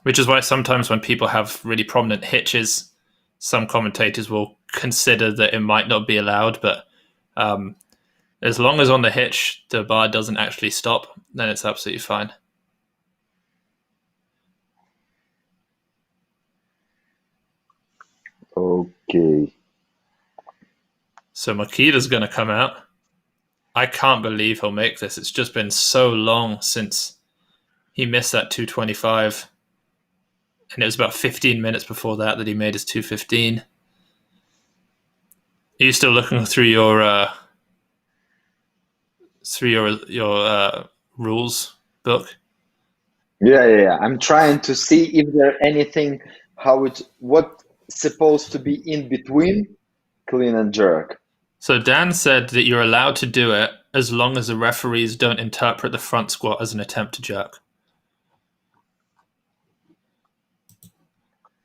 Which is why sometimes when people have really prominent hitches, some commentators will consider that it might not be allowed, but as long as on the hitch the bar doesn't actually stop, then it's absolutely fine. Okay. So Makita's going to come out. I can't believe he'll make this. It's just been so long since he missed that 225. And it was about 15 minutes before that he made his 215. Are you still looking through your rules book? Yeah. I'm trying to see if there anything what's supposed to be in between clean and jerk. So Dan said that you're allowed to do it as long as the referees don't interpret the front squat as an attempt to jerk.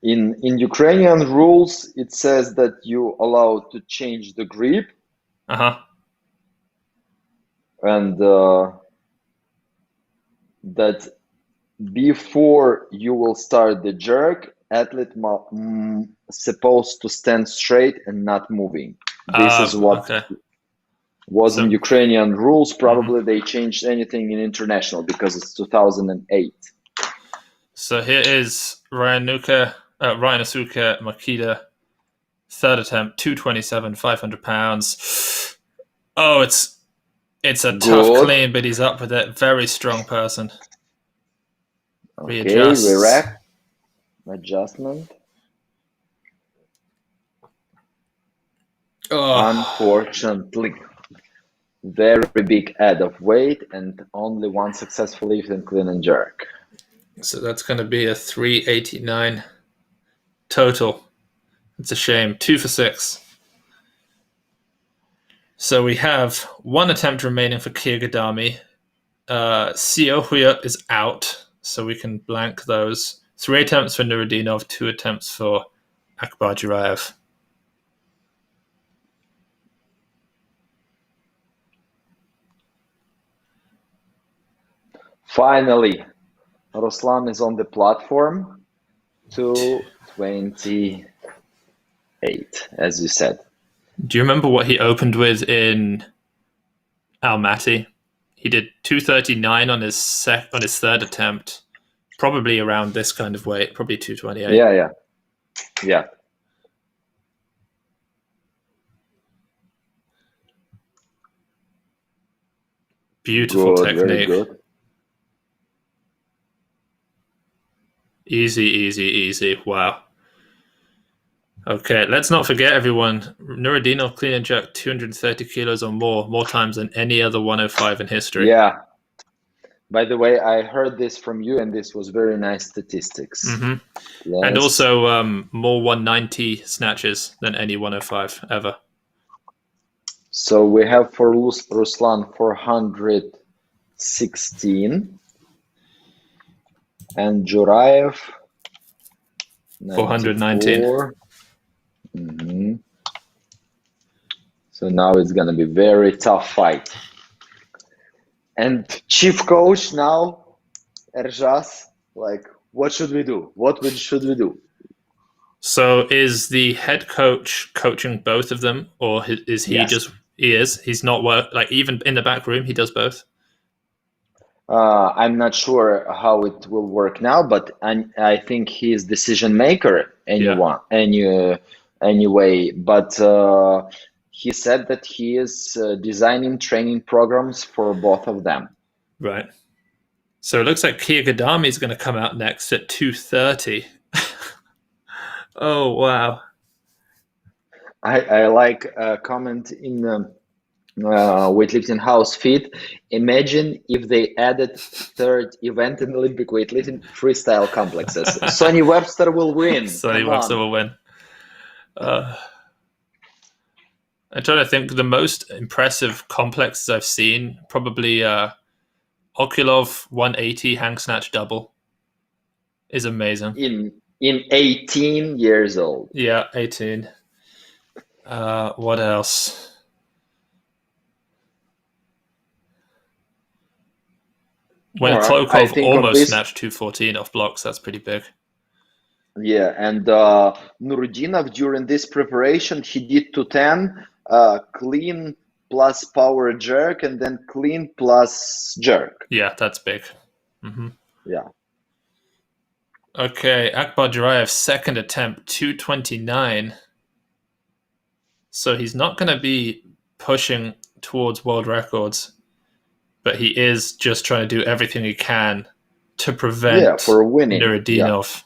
In Ukrainian rules, it says that you allowed to change the grip. And that before you will start the jerk, athlete supposed to stand straight and not moving. This is what was in Ukrainian rules. Probably they changed anything in international because it's 2008. So here is Ryan Asuka Makita, third attempt, 227, 500 pounds. Oh, it's a tough clean, but he's up with it. Very strong person. Okay, re-rack. Adjustment. Unfortunately, very big add of weight and only one successful lift and clean and jerk. So that's going to be a 389 total. It's a shame. 2 for 6. So we have one attempt remaining for Kyrgyzstan. Siohuya is out, so we can blank those. 3 attempts for Nurudinov, 2 attempts for Akbar Jurayev. Finally, Ruslan is on the platform. 228, as you said. Do you remember what he opened with in Almaty? He did 239 on his third attempt, probably around this kind of weight, probably 228. Yeah. Beautiful technique. Very good. Easy. Wow. Okay, let's not forget, everyone. Nurudinov clean and jerk 230 kilos or more times than any other 105 in history. Yeah. By the way, I heard this from you, and this was very nice statistics. And also more 190 snatches than any 105 ever. So we have for Ruslan 400 16. And Juraev, 419. So now it's going to be very tough fight. And chief coach now, Erjas, like, what should we do? What should we do? So is the head coach coaching both of them, or is he just... He's not like, even in the back room, he does both? I'm not sure how it will work now, but I think he's decision maker anyway. But he said that he is designing training programs for both of them. Right. So it looks like Kia Gadami is going to come out next at 2:30. Oh, wow. I like a comment in the weightlifting house feed. Imagine if they added third event in Olympic weightlifting, freestyle complexes. Sonny Webster will win. Sonny Webster will win. I'm trying to think. The most impressive complexes I've seen, probably Okulov 180 hang snatch double is amazing. In 18 years old. Yeah, 18. What else? When Klokov almost snatched 214 off blocks, that's pretty big. Yeah, and Nurudinov, during this preparation, he did 210, clean plus power jerk, and then clean plus jerk. Yeah, that's big. Yeah. Okay, Akbar Juraev, second attempt, 229. So he's not going to be pushing towards world records, but he is just trying to do everything he can to prevent for winning. Nurudinov.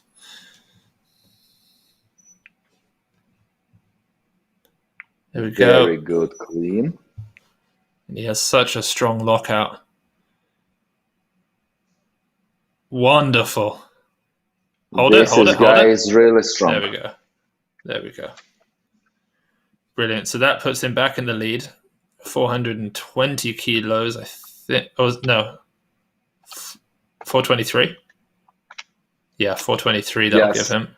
There we go. Very good, clean. And he has such a strong lockout. Wonderful. Hold it. This guy is really strong. There we go. Brilliant. So that puts him back in the lead. 420 kilos, I think. Oh, no. 423? Yeah, 423, that'll give him.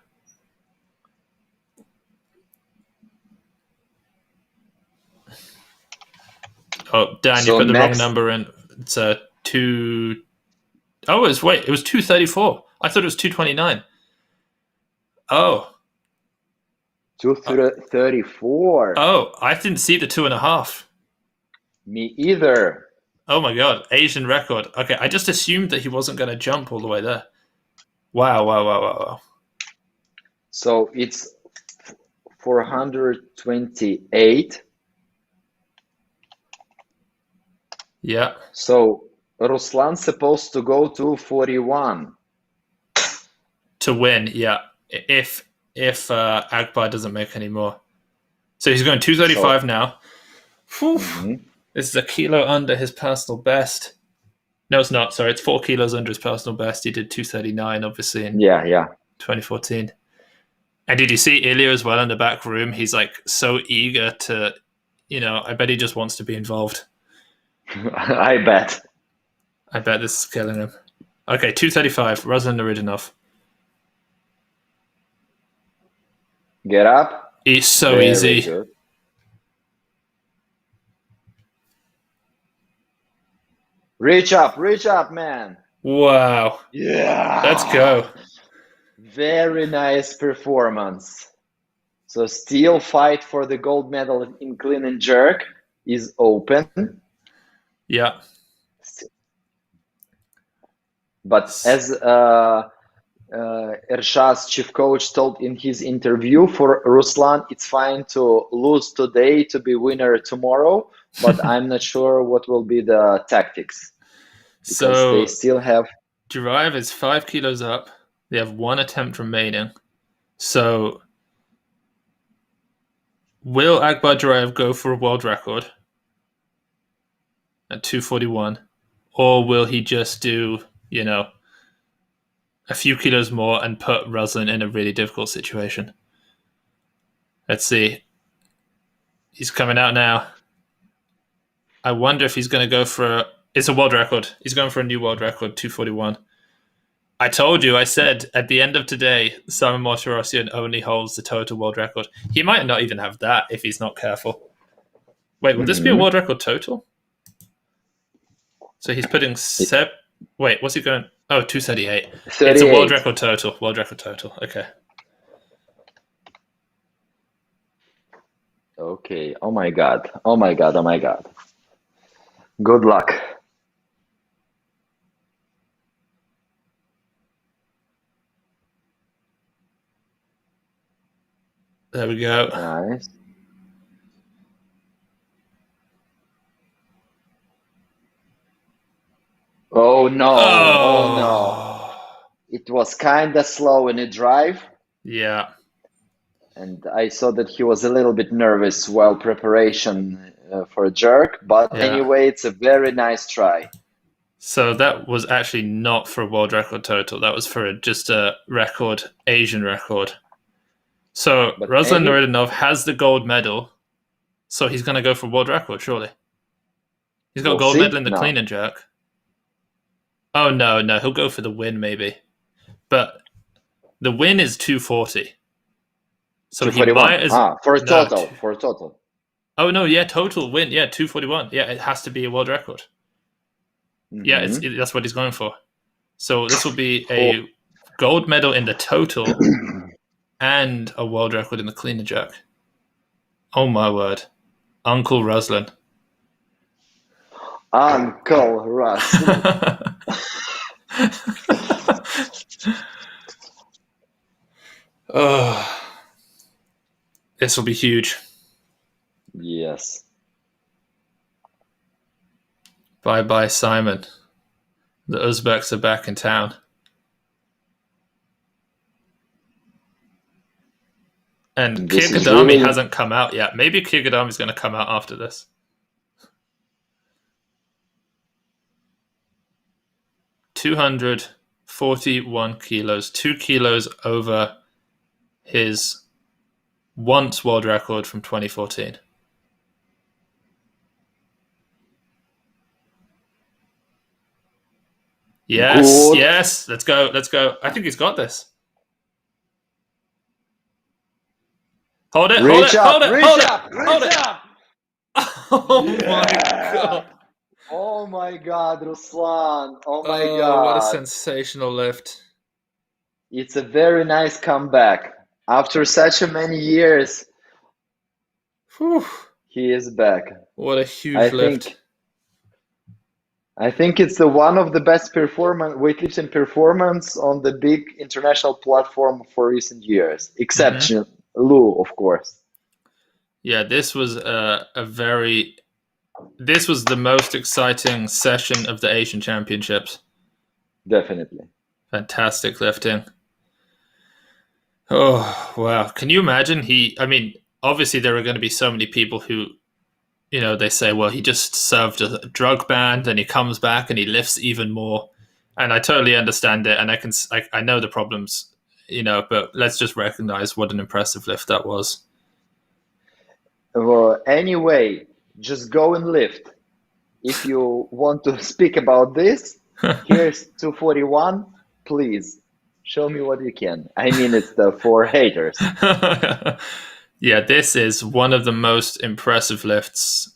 Oh, Dan, you put the wrong number in. It's a 2... Oh, it was 234. I thought it was 229. Oh. 234. Oh, I didn't see the 2.5. Me either. Oh my God, Asian record. Okay, I just assumed that he wasn't going to jump all the way there. Wow. So it's 428. Yeah. So Ruslan's supposed to go to 41. To win, yeah. If Akbar doesn't make any more. So he's going 235 now. This is a kilo under his personal best. No, it's not. Sorry, it's 4 kilos under his personal best. He did 239, obviously, in 2014. And did you see Ilya as well in the back room? He's like so eager to, I bet he just wants to be involved. I bet this is killing him. Okay, 235, Ruslan Nurudinov. Get up. It's so easy. Good. Reach up, man. Wow. Yeah. Let's go. Very nice performance. So still fight for the gold medal in clean and jerk is open. Yeah. But as Ershad's chief coach told in his interview, for Ruslan, it's fine to lose today to be winner tomorrow, but I'm not sure what will be the tactics. Because so they still have... Juraev is 5 kilos up. They have 1 attempt remaining. So will Akbar Juraev go for a world record at 241? Or will he just do, a few kilos more and put Ruslan in a really difficult situation? Let's see. He's coming out now. I wonder if he's going to go for It's a world record. He's going for a new world record, 241. I told you, I said at the end of today, Simon Martirosyan only holds the total world record. He might not even have that if he's not careful. Wait, would this be a world record total? So he's putting wait, what's he going? Oh, 238. 38. It's a world record total. World record total. Okay. Okay. Oh my God. Oh my God. Oh my God. Good luck. There we go. Nice. Oh no. Oh no. It was kind of slow in the drive. Yeah. And I saw that he was a little bit nervous while preparation for a jerk. But anyway, it's a very nice try. So that was actually not for a world record total. That was for just a record, Asian record. So Ruslan Nurudinov has the gold medal. So he's going to go for world record, surely. He's got a gold medal in the clean and jerk. Oh, no. He'll go for the win, maybe. But the win is 240. So he might for a total. Oh, no, yeah, total win. Yeah, 241. Yeah, it has to be a world record. Yeah, that's what he's going for. So this will be a gold medal in the total and a world record in the clean and jerk. Oh, my word. Uncle Ruslan. Uncle Ruslan. Oh, this will be huge. Yes. Bye-bye, Simon. The Uzbeks are back in town. And Kirgadami hasn't come out yet. Maybe Kirgadami's going to come out after this. $241 kilos, 2 kilos over his once world record from 2014. Yes, good. Yes. Let's go. I think he's got this. Hold it. Reach up. Oh my God. Oh my God, Ruslan. Oh my God. What a sensational lift. It's a very nice comeback. After such a many years, he is back. What a huge lift. I think it's one of the best weightlifting performance on the big international platform for recent years, exception Lou, of course. Yeah, this was this was the most exciting session of the Asian Championships. Definitely. Fantastic lifting. Oh, wow. Can you imagine obviously there are going to be so many people who, they say, well, he just served a drug ban and he comes back and he lifts even more. And I totally understand it. And I know the problems, but let's just recognize what an impressive lift that was. Well, anyway, just go and lift. If you want to speak about this, here's 241. Please show me what you can. I mean, it's for haters. Yeah, this is one of the most impressive lifts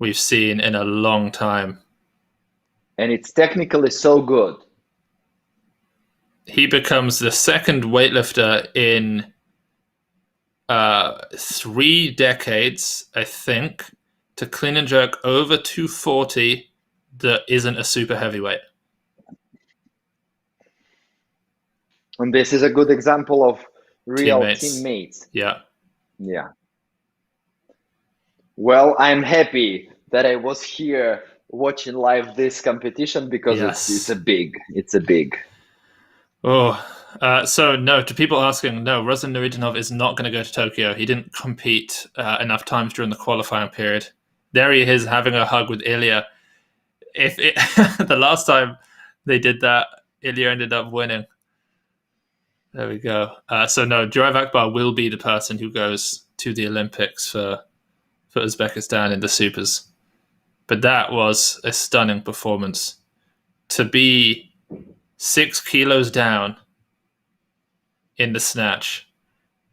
we've seen in a long time. And it's technically so good. He becomes the second weightlifter in 3 decades, I think, to clean and jerk over 240 that isn't a super heavyweight. And this is a good example of real teammates. Yeah. Well, I'm happy that I was here watching live this competition because it's a big. So no, to people asking, no, Ruslan Nurudinov is not going to go to Tokyo. He didn't compete enough times during the qualifying period. There he is having a hug with Ilya. The last time they did that, Ilya ended up winning. There we go. So no, Jurav Akbar will be the person who goes to the Olympics for Uzbekistan in the supers. but that was a stunning performance. To be 6 kilos down in the snatch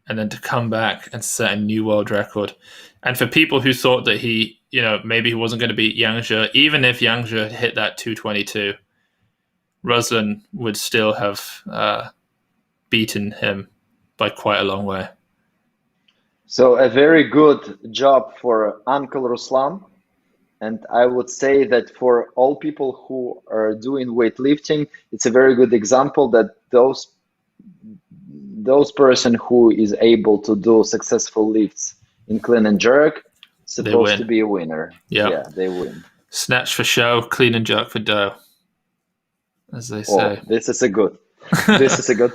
and then to come back and set a new world record. And for people who thought that he, maybe he wasn't going to beat Yang Zhe, even if Yang Zhe had hit that 222, Ruslan would still have beaten him by quite a long way. So a very good job for Uncle Ruslan. And I would say that for all people who are doing weightlifting, it's a very good example that those person who is able to do successful lifts in clean and jerk supposed to be a winner. Yeah, they win. Snatch for show, clean and jerk for dough, as they say. This is a good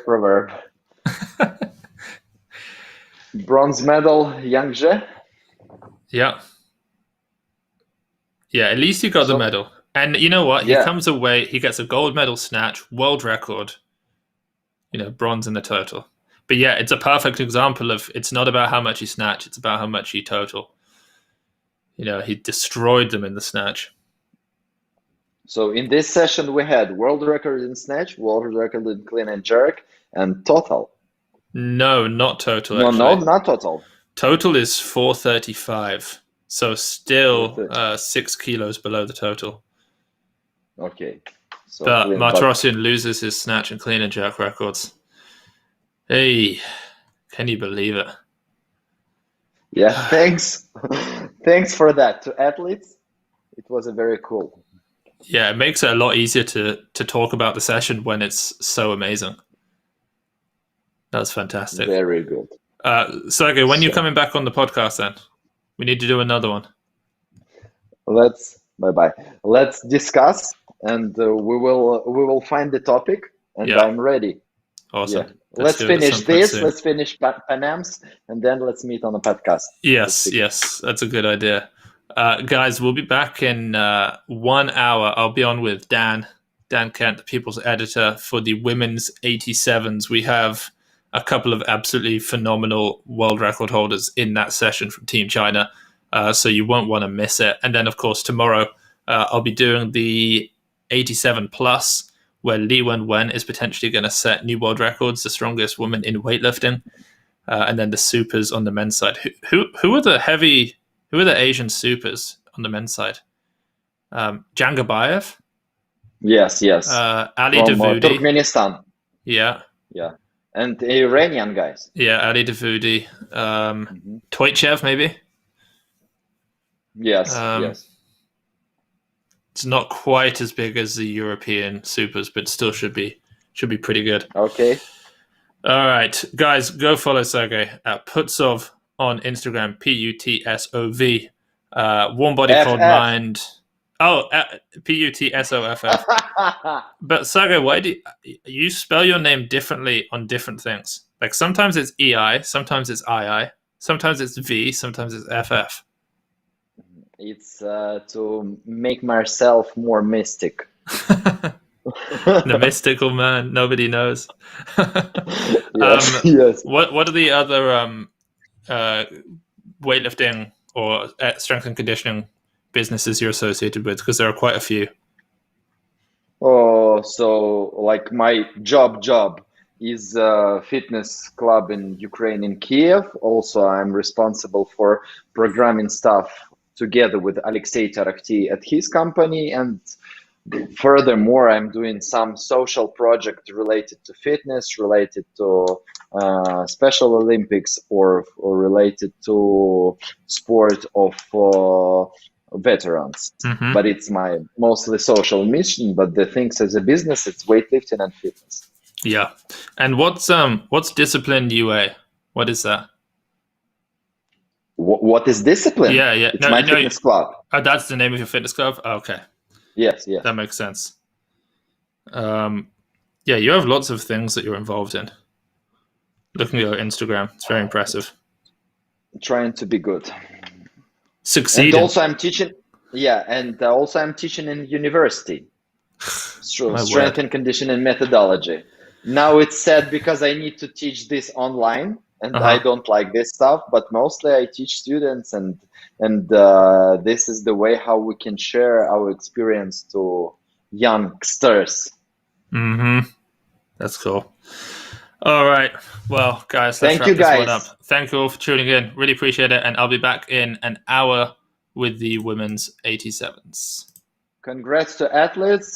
proverb. Bronze medal, Yang Zhe. Yeah. Yeah, at least he got the medal. And you know what? He comes away, he gets a gold medal snatch, world record, bronze in the total. But yeah, it's a perfect example of, it's not about how much you snatch, it's about how much you total. He destroyed them in the snatch. So in this session, we had world record in snatch, world record in clean and jerk, and total. No, not total. No, not total. Total is 435. So still 6 kilos below the total. Okay. So but Martirosyan loses his snatch and clean and jerk records. Hey, can you believe it? Yeah, thanks. Thanks for that. To athletes, it was a very cool. Yeah, it makes it a lot easier to talk about the session when it's so amazing. That's fantastic. Very good. Sergei, when are you coming back on the podcast then? We need to do another one. Let's discuss, and we will find the topic, and I'm ready. Awesome. Yeah. Let's finish this. Let's finish Panams, and then let's meet on the podcast. Yes, that's a good idea. Guys, we'll be back in 1 hour. I'll be on with Dan Kent, the People's Editor, for the women's 87s. We have a couple of absolutely phenomenal world record holders in that session from Team China, so you won't want to miss it. And then, of course, tomorrow I'll be doing the 87 plus, where Li Wenwen is potentially going to set new world records, the strongest woman in weightlifting, and then the supers on the men's side. Who are the Asian supers on the men's side? Jangabayev? Yes. Ali Davoudi. Turkmenistan. Yeah. And Iranian guys. Yeah, Ali Davoudi. Toychev, maybe? Yes. It's not quite as big as the European supers, but still should be pretty good. Okay. All right, guys, go follow Sergei at Putsov on Instagram, Putsov. Warm Body Cold Mind. Oh, Putsoff. But Sergei, why do you spell your name differently on different things? Like sometimes it's EI, sometimes it's II, sometimes it's V, sometimes it's FF. It's to make myself more mystic. The mystical man, nobody knows. Yes. What are the other weightlifting or strength and conditioning businesses you're associated with? Because there are quite a few. So like my job is a fitness club in Ukraine, in Kiev. Also, I'm responsible for programming stuff together with Alexei Tarakti at his company. And furthermore, I'm doing some social project related to fitness, related to Special Olympics, or related to sport of veterans. Mm-hmm. But it's my mostly social mission. But the things as a business, it's weightlifting and fitness. Yeah. And what's discipline UA? What is that? What is discipline? Yeah. It's my fitness club. Oh, that's the name of your fitness club? Oh, okay. Yes. That makes sense. Yeah, you have lots of things that you're involved in. Looking at your Instagram, it's very impressive. Trying to be good. Succeeding. And also I'm teaching. Yeah, and also I'm teaching in university. Strength and conditioning methodology. Now it's sad because I need to teach this online and I don't like this stuff, but mostly I teach students, and this is the way how we can share our experience to youngsters. That's cool. All right. Well, guys, let's Thank wrap you, this one guys. up. Thank you all for tuning in. Really appreciate it. And I'll be back in an hour with the women's 87s. Congrats to athletes.